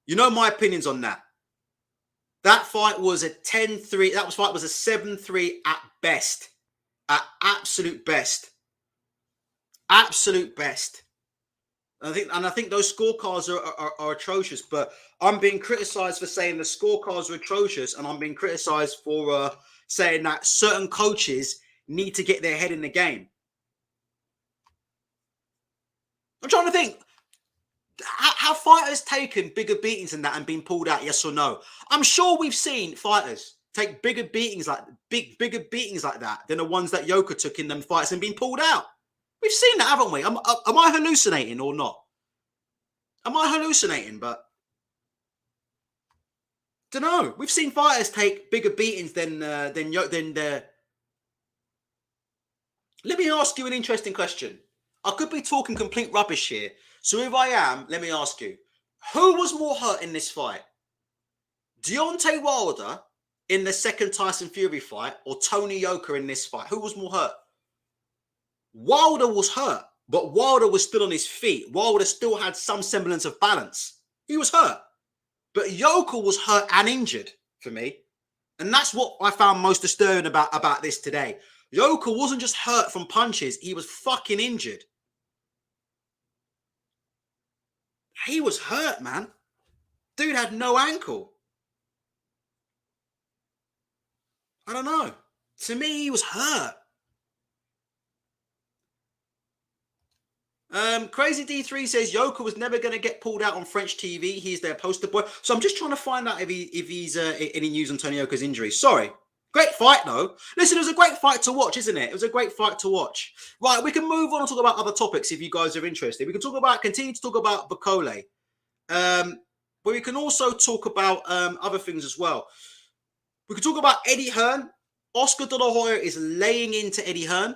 A: my opinions on that. That fight was a 10-3. That fight was a 7-3 at best. At absolute best. Absolute best. I think those scorecards are atrocious, but I'm being criticised for saying the scorecards are atrocious, and I'm being criticised for saying that certain coaches need to get their head in the game. I'm trying to think. Have fighters taken bigger beatings than that and been pulled out? Yes or no? I'm sure we've seen fighters take bigger beatings like that than the ones that Yoka took in them fights and been pulled out. We've seen that, haven't we? Am I hallucinating or not? Am I hallucinating? But don't know. We've seen fighters take bigger beatings than the. Let me ask you an interesting question. I could be talking complete rubbish here. So if I am, let me ask you, who was more hurt in this fight? Deontay Wilder in the second Tyson Fury fight or Tony Yoka in this fight? Who was more hurt? Wilder was hurt, but Wilder was still on his feet. Wilder still had some semblance of balance. He was hurt. But Yoka was hurt and injured for me. And that's what I found most disturbing about this today. Yoka wasn't just hurt from punches. He was fucking injured. He was hurt, man. Dude had no ankle. I don't know. To me, he was hurt. Crazy D3 says Yoka was never going to get pulled out on French TV. He's their poster boy. So I'm just trying to find out if he's any news on Tony Yoka's injury. Sorry. Great fight, though. Listen, it was a great fight to watch, isn't it? It was a great fight to watch. Right, we can move on and talk about other topics if you guys are interested. We can continue to talk about Bakole. But we can also talk about other things as well. We can talk about Eddie Hearn. Oscar De La Hoya is laying into Eddie Hearn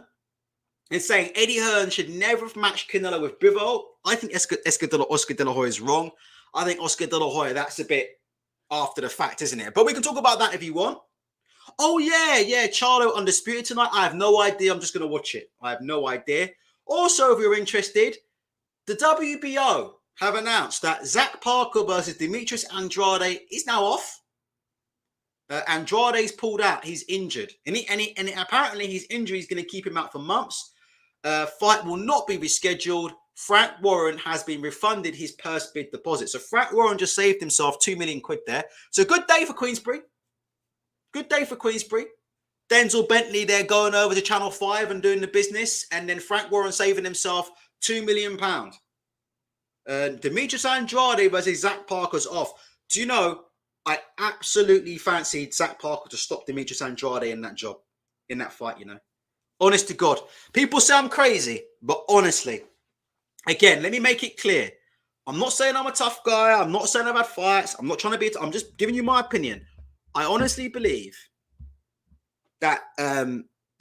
A: and saying Eddie Hearn should never have matched Canelo with Bivol. I think Oscar De La Hoya is wrong. I think Oscar De La Hoya, that's a bit after the fact, isn't it? But we can talk about that if you want. Oh, yeah, Charlo Undisputed tonight. I have no idea. I'm just going to watch it. I have no idea. Also, if you're interested, the WBO have announced that Zach Parker versus Demetrius Andrade is now off. Andrade's pulled out. He's injured. And apparently his injury is going to keep him out for months. Fight will not be rescheduled. Frank Warren has been refunded his purse bid deposit. So Frank Warren just saved himself £2 million there. So good day for Queensbury. Good day for Queensbury. Denzel Bentley there going over to Channel 5 and doing the business. And then Frank Warren saving himself £2 million. Demetrius Andrade versus Zach Parker's off. Do you know, I absolutely fancied Zach Parker to stop Demetrius Andrade in that fight, you know. Honest to God. People say I'm crazy, but honestly, again, let me make it clear. I'm not saying I'm a tough guy. I'm not saying I've had fights. I'm not trying to be. I'm just giving you my opinion. I honestly believe that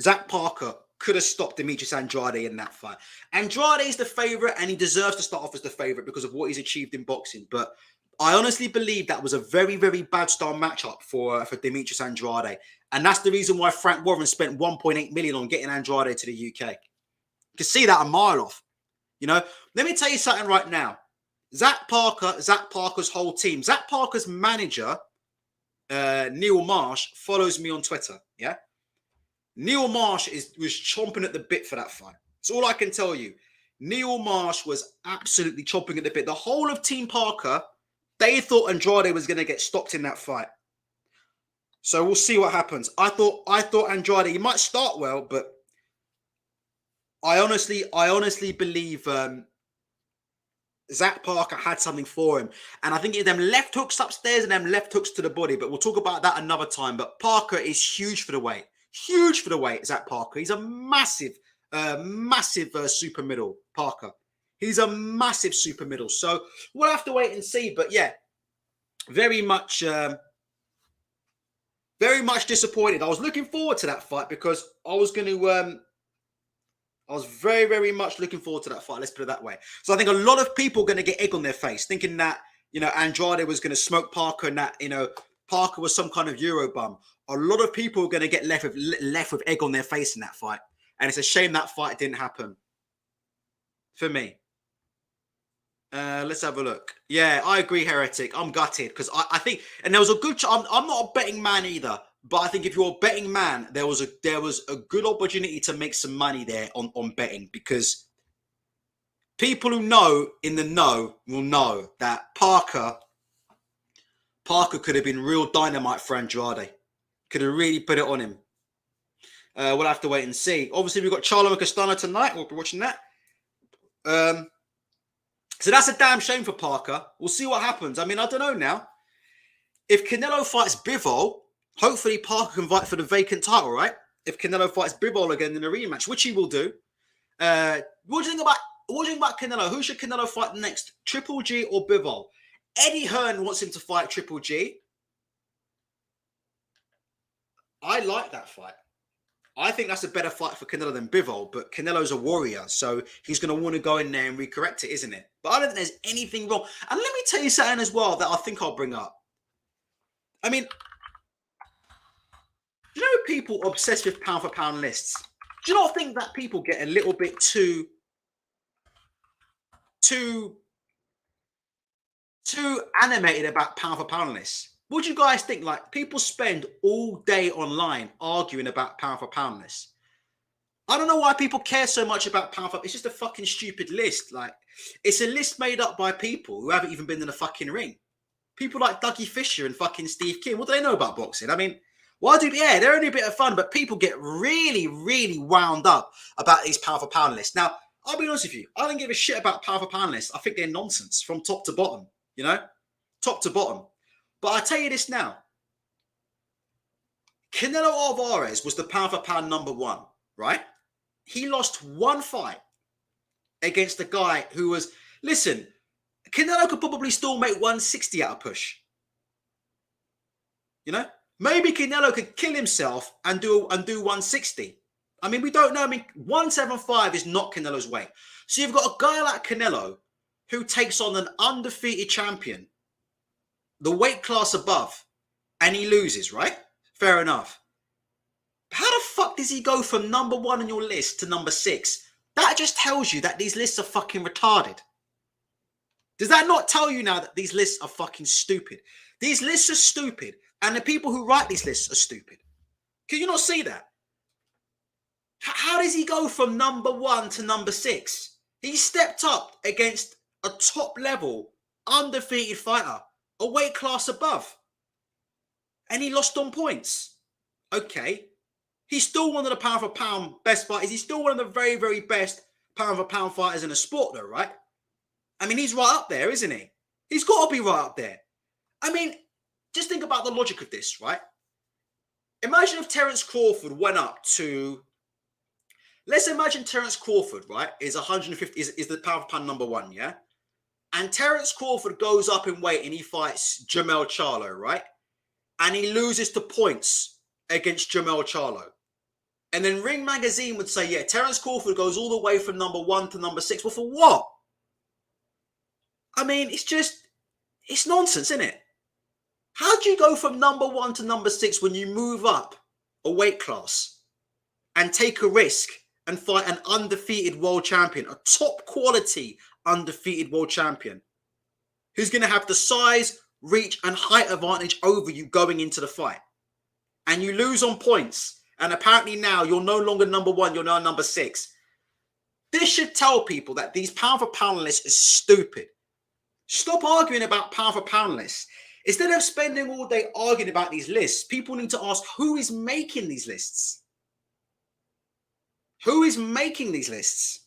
A: Zach Parker could have stopped Demetrius Andrade in that fight. Andrade is the favorite, and he deserves to start off as the favorite because of what he's achieved in boxing. But I honestly believe that was a very, very bad style matchup for Demetrius Andrade, and that's the reason why Frank Warren spent 1.8 million on getting Andrade to the UK. You can see that a mile off. You know, let me tell you something right now. Zach Parker's whole team, Zach Parker's manager, Neil Marsh, follows me on Twitter. Yeah. Neil Marsh was chomping at the bit for that fight. That's all I can tell you. Neil Marsh was absolutely chomping at the bit. The whole of Team Parker, they thought Andrade was going to get stopped in that fight. So we'll see what happens. I thought Andrade, he might start well, but I honestly believe Zach Parker had something for him. And I think it's them left hooks upstairs and them left hooks to the body. But we'll talk about that another time. But Parker is huge for the weight. Huge for the weight, Zach Parker. He's a massive super middle, Parker. He's a massive super middle. So we'll have to wait and see. But yeah, very much disappointed. I was looking forward to that fight because I was going to... I was very, very much looking forward to that fight. Let's put it that way. So I think a lot of people are going to get egg on their face, thinking that, you know, Andrade was going to smoke Parker and that, you know, Parker was some kind of Euro bum. A lot of people are going to get left with egg on their face in that fight. And it's a shame that fight didn't happen. For me. Let's have a look. Yeah, I agree, Heretic. I'm gutted because I think, and there was a good, I'm not a betting man either. But I think if you're a betting man, there was a good opportunity to make some money there on betting because people who know in the know will know that Parker could have been real dynamite for Andrade. Could have really put it on him. We'll have to wait and see. Obviously, we've got Charlo and Castano tonight. We'll be watching that. So that's a damn shame for Parker. We'll see what happens. I mean, I don't know now. If Canelo fights Bivol, hopefully Parker can fight for the vacant title, right? If Canelo fights Bivol again in a rematch, which he will do. What do you think about Canelo? Who should Canelo fight next? Triple G or Bivol? Eddie Hearn wants him to fight Triple G. I like that fight. I think that's a better fight for Canelo than Bivol, but Canelo's a warrior, so he's going to want to go in there and recorrect it, isn't it? But I don't think there's anything wrong. And let me tell you something as well that I think I'll bring up. I mean, do you know people obsessed with pound for pound lists? Do you not think that people get a little bit too animated about pound for pound lists? What do you guys think? Like, people spend all day online arguing about pound for pound lists. I don't know why people care so much about pound for. It's just a fucking stupid list. Like, it's a list made up by people who haven't even been in a fucking ring. People like Dougie Fisher and fucking Steve Kim. What do they know about boxing? I mean, they're only a bit of fun, but people get really, really wound up about these pound for pound lists. Now, I'll be honest with you. I don't give a shit about pound for pound lists. I think they're nonsense from top to bottom, you know? Top to bottom. But I tell you this now. Canelo Alvarez was the pound for pound number one, right? He lost one fight against a guy who was... Listen, Canelo could probably still make 160 out of push. You know? Maybe Canelo could kill himself and do 160. I mean, we don't know. I mean, 175 is not Canelo's weight. So you've got a guy like Canelo who takes on an undefeated champion, the weight class above, and he loses, right? Fair enough. How the fuck does he go from number one on your list to number 6? That just tells you that these lists are fucking retarded. Does that not tell you now that these lists are fucking stupid? These lists are stupid, and the people who write these lists are stupid. Can you not see that? How does he go from number 1 to number 6? He stepped up against a top-level, undefeated fighter, a weight class above, and he lost on points. Okay. He's still one of the pound for pound best fighters. He's still one of the very, very best pound for pound fighters in the sport, though, right? I mean, he's right up there, isn't he? He's got to be right up there. I mean, just think about the logic of this, right? Imagine if Terence Crawford went up to... Let's imagine Terence Crawford, right, is 150, is the pound for pound number 1, yeah? and Terence Crawford goes up in weight and he fights Jermell Charlo, right? And he loses to points against Jermell Charlo. And then Ring Magazine would say, yeah, Terence Crawford goes all the way from number 1 to number 6. Well, for what? I mean, it's nonsense, isn't it? How do you go from number 1 to number 6 when you move up a weight class and take a risk and fight an undefeated world champion, a top quality undefeated world champion, who's going to have the size, reach, and height advantage over you going into the fight? And you lose on points. And apparently now you're no longer number 1, you're now number 6. This should tell people that these pound for pound lists is stupid. Stop arguing about pound for pound lists. Instead of spending all day arguing about these lists, people need to ask, who is making these lists? Who is making these lists?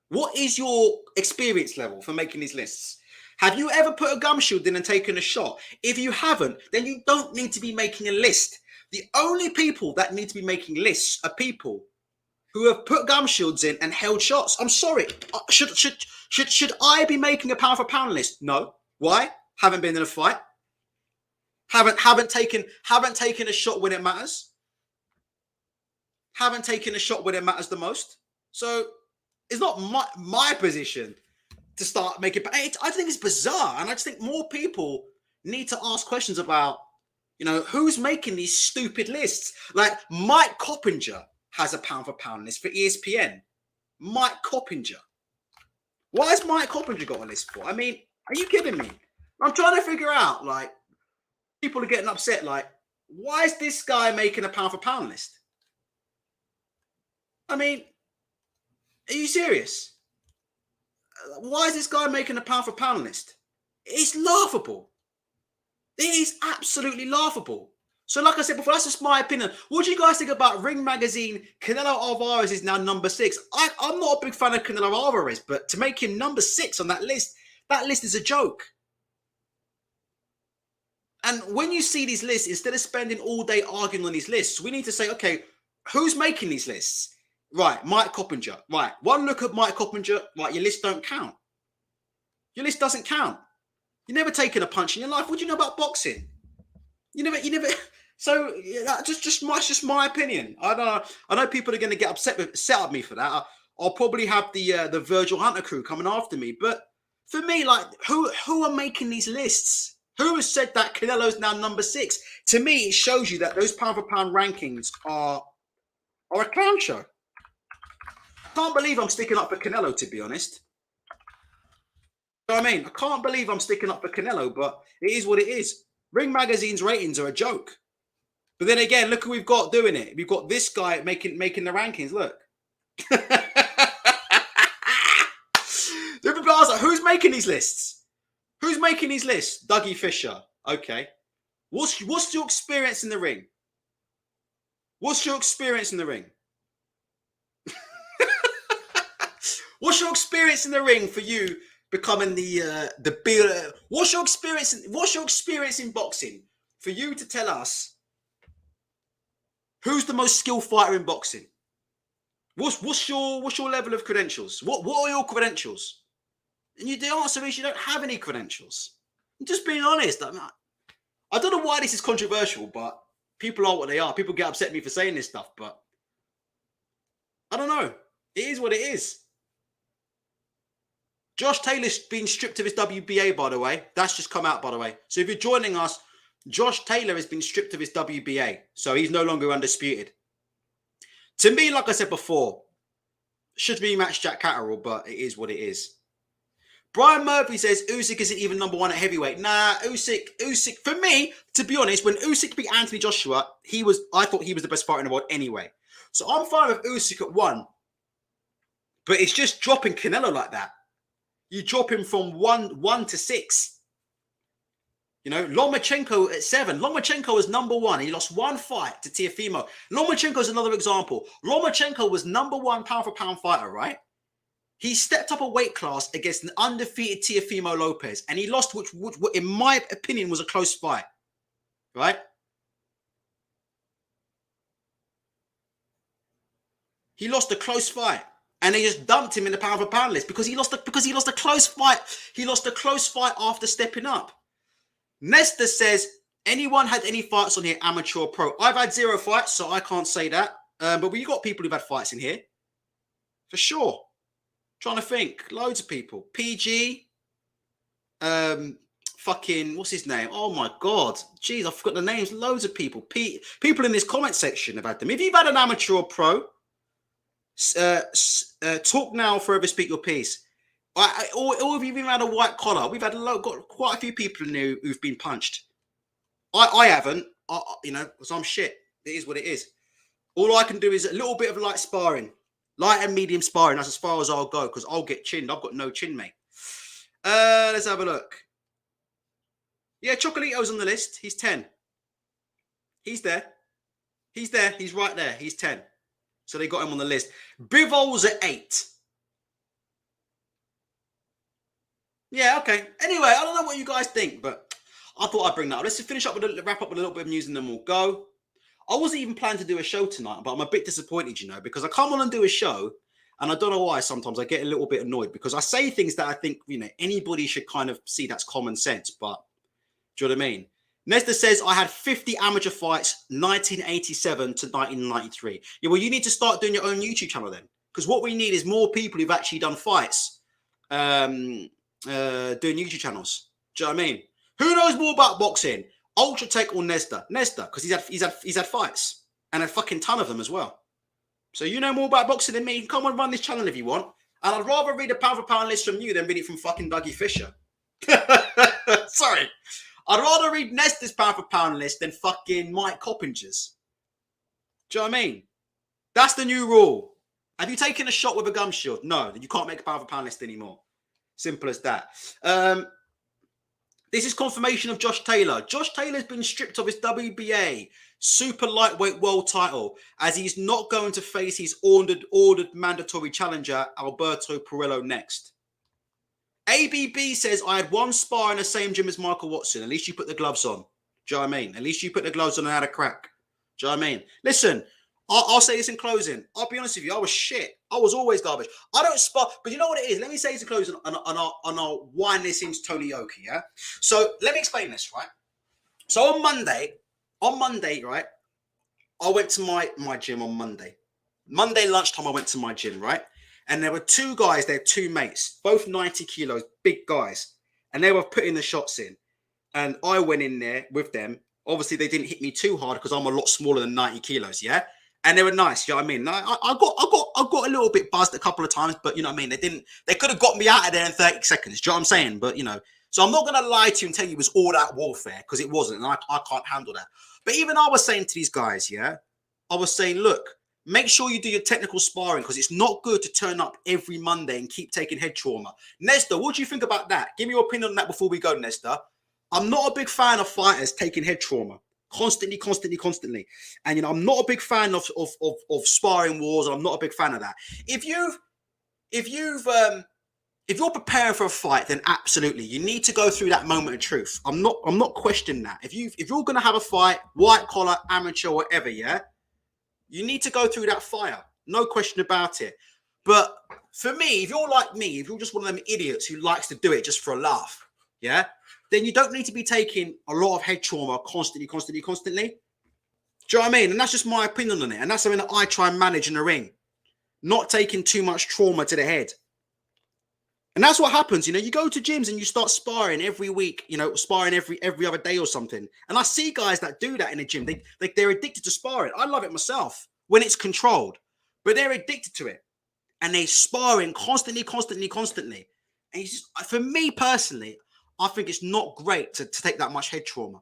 A: What is your experience level for making these lists? Have you ever put a gum shield in and taken a shot? If you haven't, then you don't need to be making a list. The only people that need to be making lists are people who have put gum shields in and held shots. I'm sorry. Should I be making a pound for pound list? No. Why? Haven't been in a fight. Haven't taken a shot when it matters. Haven't taken a shot when it matters the most. So it's not my position to start making. I think it's bizarre, and I just think more people need to ask questions about, who's making these stupid lists. Like Mike Coppinger has a pound for pound list for ESPN. Mike Coppinger. Why has Mike Coppinger got a list for? I mean, are you kidding me? I'm trying to figure out, people are getting upset, why is this guy making a pound for pound list? I mean, are you serious? Why is this guy making a pound for pound list? It's laughable. It is absolutely laughable. So like I said before, that's just my opinion. What do you guys think about Ring Magazine? Canelo Alvarez is now number 6. I'm not a big fan of Canelo Alvarez, but to make him number 6 on that list is a joke. And when you see these lists, instead of spending all day arguing on these lists, we need to say, okay, who's making these lists? Right, Mike Coppinger. Right, one look at Mike Coppinger. Right, your list don't count. Your list doesn't count. You've never taken a punch in your life. What do you know about boxing? You never. So that's just my opinion. I know people are going to get upset at me for that. I'll probably have the Virgil Hunter crew coming after me. But for me, who are making these lists? Who has said that Canelo's now number 6? To me, it shows you that those pound for pound rankings are a clown show. I can't believe I'm sticking up for Canelo, to be honest. You know what I mean? I can't believe I'm sticking up for Canelo, but it is what it is. Ring Magazine's ratings are a joke. But then again, look who we've got doing it. We've got this guy making the rankings. Look. Who's making these lists? Who's making these lists? Dougie Fisher. Okay. What's your experience in the ring? What's your experience in the ring? What's your experience in the ring for you becoming the big? What's your experience in boxing for you to tell us who's the most skilled fighter in boxing? What's your level of credentials? What are your credentials? And the answer is you don't have any credentials. I'm just being honest. I don't know why this is controversial, but people are what they are. People get upset at me for saying this stuff, but I don't know. It is what it is. Josh Taylor's been stripped of his WBA, by the way. That's just come out, by the way. So if you're joining us, Josh Taylor has been stripped of his WBA. So he's no longer undisputed. To me, like I said before, should be match Jack Catterall, but it is what it is. Brian Murphy says Usyk isn't even number 1 at heavyweight. Nah, Usyk. For me, to be honest, when Usyk beat Anthony Joshua, I thought he was the best fighter in the world anyway. So I'm fine with Usyk at 1. But it's just dropping Canelo like that. You drop him from 1 to 6. Lomachenko at 7. Lomachenko was number 1. He lost 1 fight to Teofimo. Lomachenko is another example. Lomachenko was number 1 pound for pound fighter, right? He stepped up a weight class against an undefeated Teofimo Lopez, and he lost, which in my opinion was a close fight, right? He lost a close fight, And they just dumped him in the pound for pound list because he lost a close fight. He lost a close fight after stepping up. Nesta says, anyone had any fights on here, amateur or pro? I've had 0 fights, so I can't say that. But we got people who've had fights in here. For sure. Trying to think. Loads of people. PG. Fucking, what's his name? Oh my God. Jeez, I forgot the names. Loads of people. People in this comment section have had them. If you've had an amateur or pro, talk now, forever speak your piece. Or if you've even had a white collar, we've had got quite a few people in here who've been punched. I haven't, because I'm shit. It is what it is. All I can do is a little bit of light sparring, light and medium sparring. That's as far as I'll go because I'll get chinned. I've got no chin, mate. Let's have a look. Yeah, Chocolito's on the list. He's 10. He's there. He's there. He's right there. He's 10. So they got him on the list. Bivol's at 8. Yeah, okay. Anyway, I don't know what you guys think, but I thought I'd bring that up. Let's finish up with wrap up with a little bit of news and then we'll go. I wasn't even planning to do a show tonight, but I'm a bit disappointed, because I come on and do a show and I don't know why sometimes I get a little bit annoyed because I say things that I think, anybody should kind of see that's common sense, but do you know what I mean? Nesta says, I had 50 amateur fights, 1987 to 1993. Yeah, well, you need to start doing your own YouTube channel then, because what we need is more people who've actually done fights doing YouTube channels. Do you know what I mean? Who knows more about boxing? Ultra Tech or Nesta? Nesta, because he's had fights and a fucking ton of them as well. So you know more about boxing than me. Come and run this channel if you want. And I'd rather read a pound for pound list from you than read it from fucking Dougie Fisher. Sorry. I'd rather read Nesta's pound for pound list than fucking Mike Coppinger's. Do you know what I mean? That's the new rule. Have you taken a shot with a gum shield? No, then you can't make a pound for pound list anymore. Simple as that. This is confirmation of Josh Taylor. Josh Taylor's been stripped of his WBA super lightweight world title as he's not going to face his ordered mandatory challenger, Alberto Perillo, next. ABB says, I had one spar in the same gym as Michael Watson. At least you put the gloves on. Do you know what I mean? At least you put the gloves on and had a crack. Do you know what I mean? Listen, I'll say this in closing. I'll be honest with you. I was shit. I was always garbage. I don't spar, but you know what it is? Let me say this in closing and I'll wind this into Tony Yoka, yeah? So let me explain this, right? So on Monday, right? I went to my gym on Monday. Monday lunchtime, I went to my gym, right? And there were 2 guys there, 2 mates, both 90 kilos, big guys. And they were putting the shots in. And I went in there with them. Obviously, they didn't hit me too hard because I'm a lot smaller than 90 kilos, yeah? And they were nice, you know what I mean? I got a little bit buzzed a couple of times, but you know what I mean? They could have got me out of there in 30 seconds, do you know what I'm saying? But, so I'm not going to lie to you and tell you it was all out warfare because it wasn't, and I can't handle that. But even I was saying to these guys, yeah? I was saying, look, make sure you do your technical sparring because it's not good to turn up every Monday and keep taking head trauma. Nesta, what do you think about that? Give me your opinion on that before we go, Nesta. I'm not a big fan of fighters taking head trauma. Constantly. And, I'm not a big fan of sparring wars. I'm not a big fan of that. If you're preparing for a fight, then absolutely, you need to go through that moment of truth. I'm not questioning that. If you're going to have a fight, white collar, amateur, whatever, yeah, you need to go through that fire. No question about it. But for me, if you're like me, if you're just one of them idiots who likes to do it just for a laugh, yeah, then you don't need to be taking a lot of head trauma constantly. Do you know what I mean? And that's just my opinion on it. And that's something that I try and manage in the ring. Not taking too much trauma to the head. And that's what happens, you go to gyms and you start sparring every week, sparring every other day or something. And I see guys that do that in the gym. They're addicted to sparring. I love it myself when it's controlled, but they're addicted to it. And they're sparring constantly. And it's just, for me personally, I think it's not great to take that much head trauma.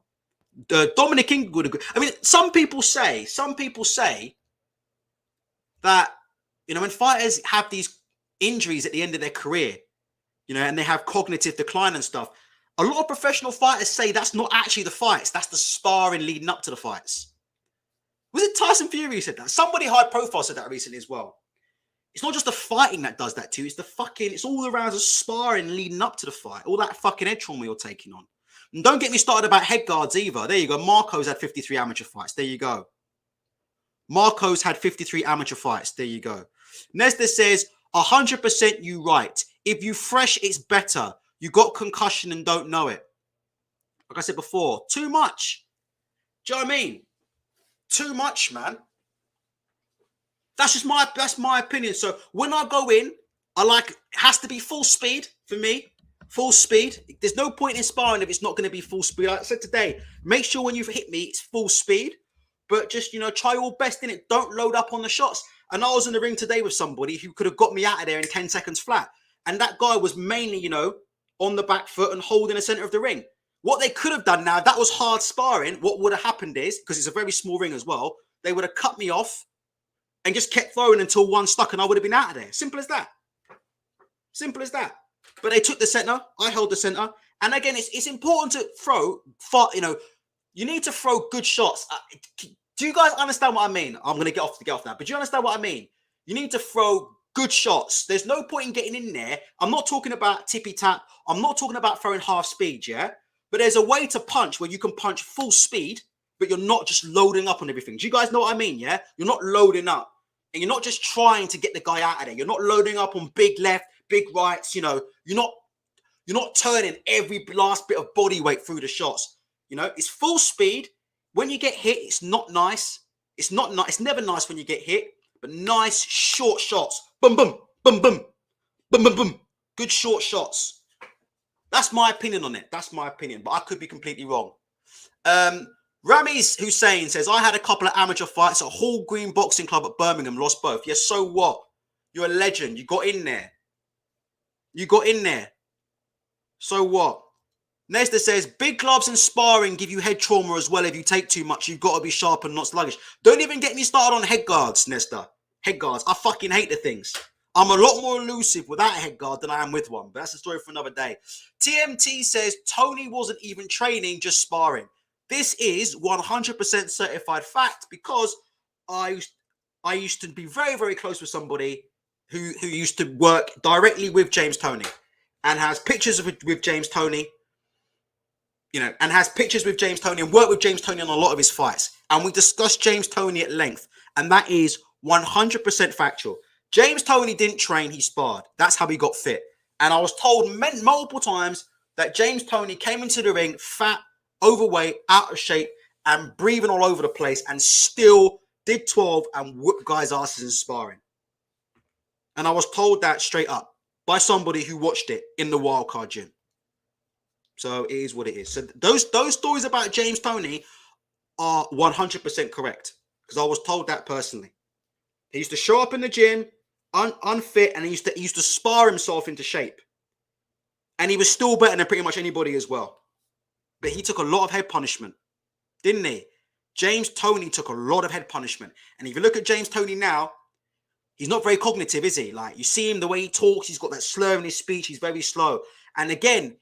A: Dominic King would agree. I mean, some people say that, when fighters have these injuries at the end of their career, and they have cognitive decline and stuff, a lot of professional fighters say that's not actually the fights. That's the sparring leading up to the fights. Was it Tyson Fury who said that? Somebody high profile said that recently as well. It's not just the fighting that does that to you. It's all around the sparring leading up to the fight. All that fucking head trauma you're taking on. And don't get me started about head guards either. There you go. Marco's had 53 amateur fights. There you go. Marco's had 53 amateur fights. There you go. Nesta says, 100% you right. If you fresh, it's better. You got concussion and don't know it. Like I said before, too much. Do you know what I mean? Too much, man. That's my opinion. So when I go in, it has to be full speed for me. Full speed. There's no point in sparring if it's not going to be full speed. Like I said today, make sure when you hit me, it's full speed. But just, try your best in it. Don't load up on the shots. And I was in the ring today with somebody who could have got me out of there in 10 seconds flat. And that guy was mainly, on the back foot and holding the center of the ring. What they could have done now, that was hard sparring. What would have happened is, because it's a very small ring as well, they would have cut me off and just kept throwing until one stuck and I would have been out of there. Simple as that. Simple as that. But they took the center. I held the center. And again, it's important to throw, you need to throw good shots. Do you guys understand what I mean? I'm going to get off now. But do you understand what I mean? You need to throw good shots. There's no point in getting in there. I'm not talking about tippy tap. I'm not talking about throwing half speed, yeah? But there's a way to punch where you can punch full speed, but you're not just loading up on everything. Do you guys know what I mean, yeah? You're not loading up. And you're not just trying to get the guy out of there. You're not loading up on big left, big rights, You're not turning every last bit of body weight through the shots. It's full speed. When you get hit, it's not nice. It's not nice. It's never nice when you get hit, but nice short shots. Boom, boom, boom, boom, boom, boom, boom. Good short shots. That's my opinion on it. That's my opinion, but I could be completely wrong. Rami's Hussein says, I had a couple of amateur fights at Hall Green Boxing Club at Birmingham, lost both. Yes, so what? You're a legend. You got in there. So what? Nesta says, big gloves and sparring give you head trauma as well. If you take too much, you've got to be sharp and not sluggish. Don't even get me started on head guards, Nesta. Head guards. I fucking hate the things. I'm a lot more elusive without a head guard than I am with one. But that's a story for another day. TMT says, Tony wasn't even training, just sparring. This is 100% certified fact because I used to be very, very close with somebody who used to work directly with James Toney and has pictures with James Toney, and has pictures with James Toney and worked with James Toney on a lot of his fights. And we discussed James Toney at length. And that is 100% factual. James Toney didn't train, he sparred. That's how he got fit. And I was told multiple times that James Toney came into the ring fat, overweight, out of shape, and breathing all over the place, and still did 12 and whooped guys' asses in sparring. And I was told that straight up by somebody who watched it in the wildcard gym. So it is what it is. So those stories about James Toney are 100% correct because I was told that personally. He used to show up in the gym unfit, and he used to spar himself into shape. And he was still better than pretty much anybody as well. But he took a lot of head punishment, didn't he? James Toney took a lot of head punishment. And if you look at James Toney now, he's not very cognitive, is he? Like, you see him, the way he talks, he's got that slur in his speech, he's very slow. And again,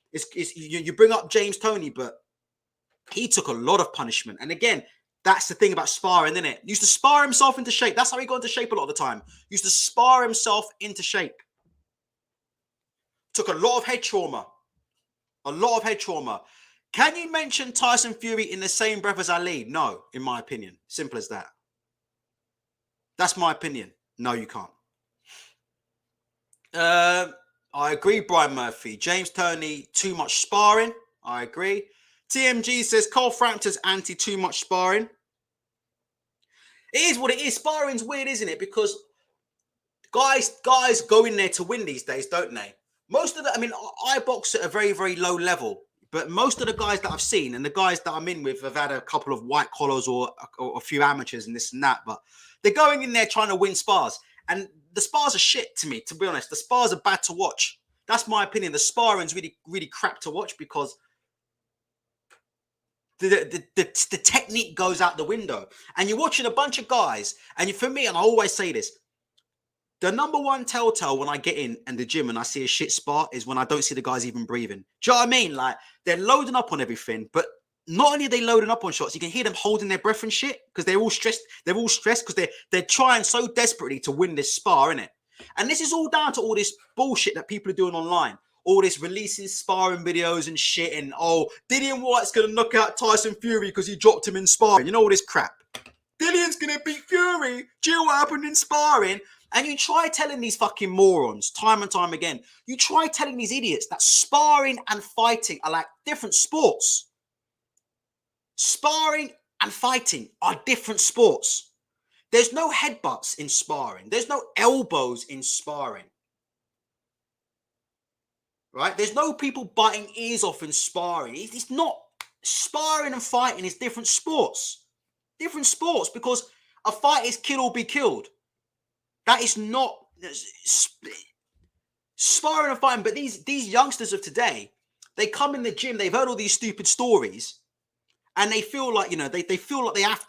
A: you bring up James Toney, but he took a lot of punishment. And again, that's the thing about sparring, isn't it? He used to spar himself into shape. That's how he got into shape a lot of the time. He used to spar himself into shape. Took a lot of head trauma. A lot of head trauma. Can you mention Tyson Fury in the same breath as Ali? No, in my opinion. Simple as that. That's my opinion. No, you can't. I agree, Brian Murphy. James Toney, too much sparring. I agree. TMG says Cole Frampton's anti too much sparring. It is what it is. Sparring's weird, isn't it? Because guys go in there to win these days, don't they? Most of I box at a very, very low level, but most of the guys that I've seen and the guys that I'm in with have had a couple of white collars or a few amateurs and this and that, but they're going in there trying to win spars. And the spars are shit to me, to be honest. The spars are bad to watch. That's my opinion. The sparring's really, really crap to watch because the technique goes out the window. And you're watching a bunch of guys, and for me, and I always say this, the number one telltale when I get in the gym and I see a shit spar is when I don't see the guys even breathing. Do you know what I mean? Like, they're loading up on everything, but not only are they loading up on shots, you can hear them holding their breath and shit because they're all stressed. They're all stressed because they're trying so desperately to win this spar, innit? And this is all down to all this bullshit that people are doing online. All this releasing sparring videos and shit, and Dillian White's going to knock out Tyson Fury because he dropped him in sparring. You know all this crap. Dillian's going to beat Fury. Do you know what happened in sparring? And you try telling these fucking morons time and time again, you try telling these idiots that sparring and fighting are like different sports. Sparring and fighting are different sports. There's no headbutts in sparring. There's no elbows in sparring. Right? There's no people biting ears off in sparring. It's not. Sparring and fighting is different sports. Different sports, because a fight is kill or be killed. That is not sparring and fighting. But these youngsters of today, they come in the gym, they've heard all these stupid stories, and they feel like, you know, they feel like they have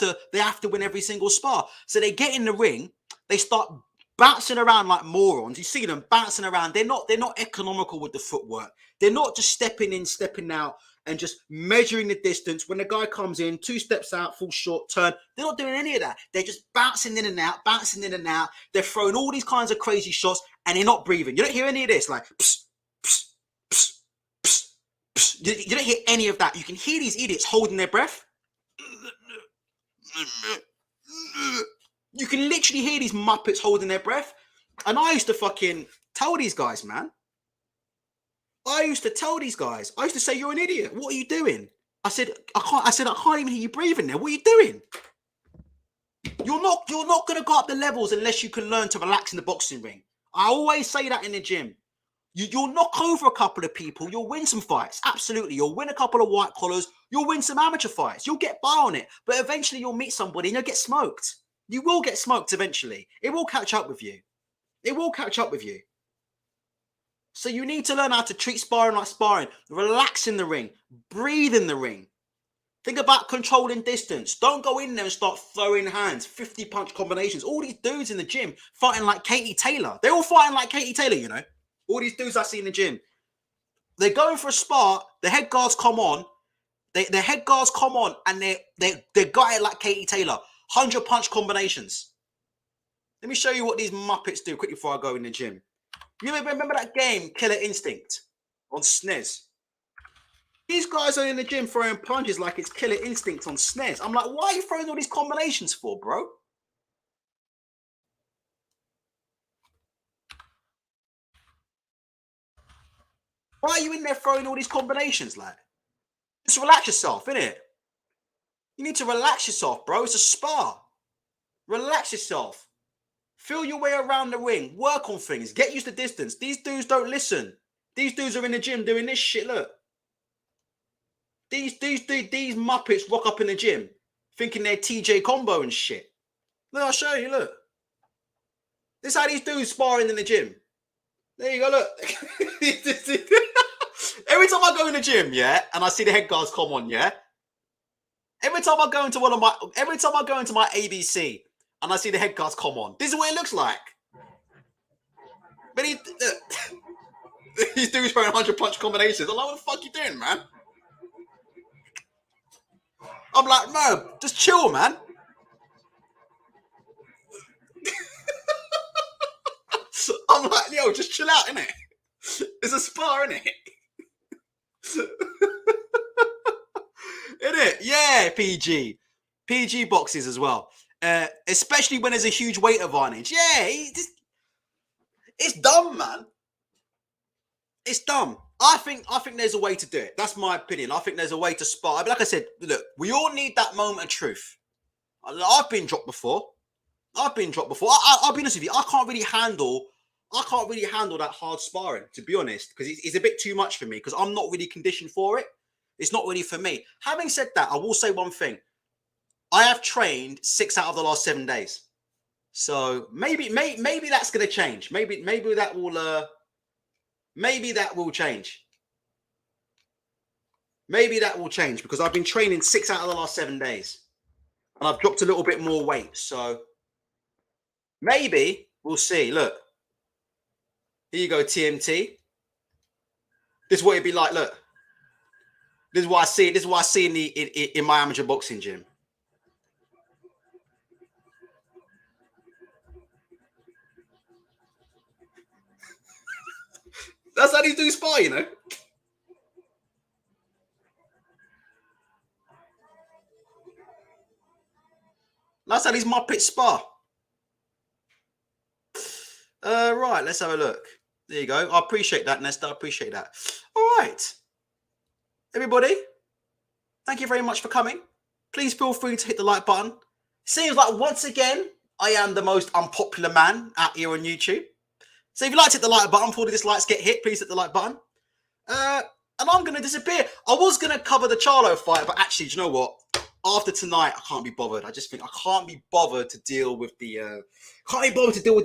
A: to win every single spar. So they get in the ring, they start bouncing around like morons. You see them bouncing around. They're not economical with the footwork. They're not just stepping in, stepping out, and just measuring the distance. When the guy comes in, 2 steps out, full short turn. They're not doing any of that. They're just bouncing in and out, bouncing in and out. They're throwing all these kinds of crazy shots, and they're not breathing. You don't hear any of this, like pss, pss, pss, pss, pss. You don't hear any of that. You can hear these idiots holding their breath. You can literally hear these muppets holding their breath. And I used to fucking tell these guys, man. I used to tell these guys. I used to say, "You're an idiot. What are you doing?" I said, I can't even hear you breathing there. What are you doing? You're not gonna go up the levels unless you can learn to relax in the boxing ring. I always say that in the gym. You'll knock over a couple of people. You'll win some fights. Absolutely. You'll win a couple of white collars. You'll win some amateur fights. You'll get by on it. But eventually you'll meet somebody and you'll get smoked. You will get smoked eventually. It will catch up with you. It will catch up with you. So you need to learn how to treat sparring like sparring. Relax in the ring. Breathe in the ring. Think about controlling distance. Don't go in there and start throwing hands, 50 punch combinations. All these dudes in the gym fighting like Katie Taylor. They're all fighting like Katie Taylor, you know. All these dudes I see in the gym. They're going for a spar. The head guards come on. The head guards come on and they got it like Katie Taylor. 100 punch combinations. Let me show you what these muppets do quickly before I go in the gym. You remember that game, Killer Instinct, on SNES? These guys are in the gym throwing punches like it's Killer Instinct on SNES. I'm like, why are you throwing all these combinations for, bro? Why are you in there throwing all these combinations, lad? Just relax yourself, innit? You need to relax yourself, bro. It's a spar. Relax yourself. Feel your way around the ring. Work on things. Get used to distance. These dudes don't listen. These dudes are in the gym doing this shit, look. These muppets rock up in the gym thinking they're TJ Combo and shit. Look, I'll show you, look. This is how these dudes sparring in the gym. There you go, look. Every time I go in the gym, yeah, and I see the head guards come on, yeah. Every time I go into my ABC and I see the head guards come on, this is what it looks like. But these dudes throwing 100 punch combinations. I'm like, what the fuck you doing, man? I'm like, no, just chill, man. I'm like, yo, just chill out, innit? It's a spar, innit? Innit? Yeah, PG. PG boxes as well. Especially when there's a huge weight advantage. Yeah, it's dumb, man. It's dumb. I think there's a way to do it. That's my opinion. I think there's a way to spar. But like I said, look, we all need that moment of truth. I've been dropped before. I'll be honest with you. I can't really handle that hard sparring, to be honest, because it's a bit too much for me, because I'm not really conditioned for it. It's not really for me. Having said that, I will say one thing. I have trained 6 out of the last 7 days. So maybe that's going to change. Maybe that will change. Maybe that will change, because I've been training 6 out of the last 7 days. And I've dropped a little bit more weight. So maybe we'll see. Look. Here you go, TMT. This is what it'd be like. Look. This is what I see. This is what I see in my amateur boxing gym. That's how these do spar, you know. That's how these muppets spar. Right, let's have a look. There you go. I appreciate that, Nesta. I appreciate that. All right. Everybody, thank you very much for coming. Please feel free to hit the like button. Seems like once again, I am the most unpopular man out here on YouTube. So if you like to hit the like button before the dislikes get hit, please hit the like button. And I'm going to disappear. I was going to cover the Charlo fight, but actually, do you know what? After tonight, I can't be bothered. I just think I can't be bothered to deal with the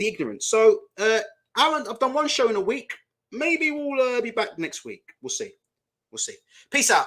A: ignorance. So, Aaron, I've done one show in a week. Maybe we'll be back next week. We'll see. Peace out.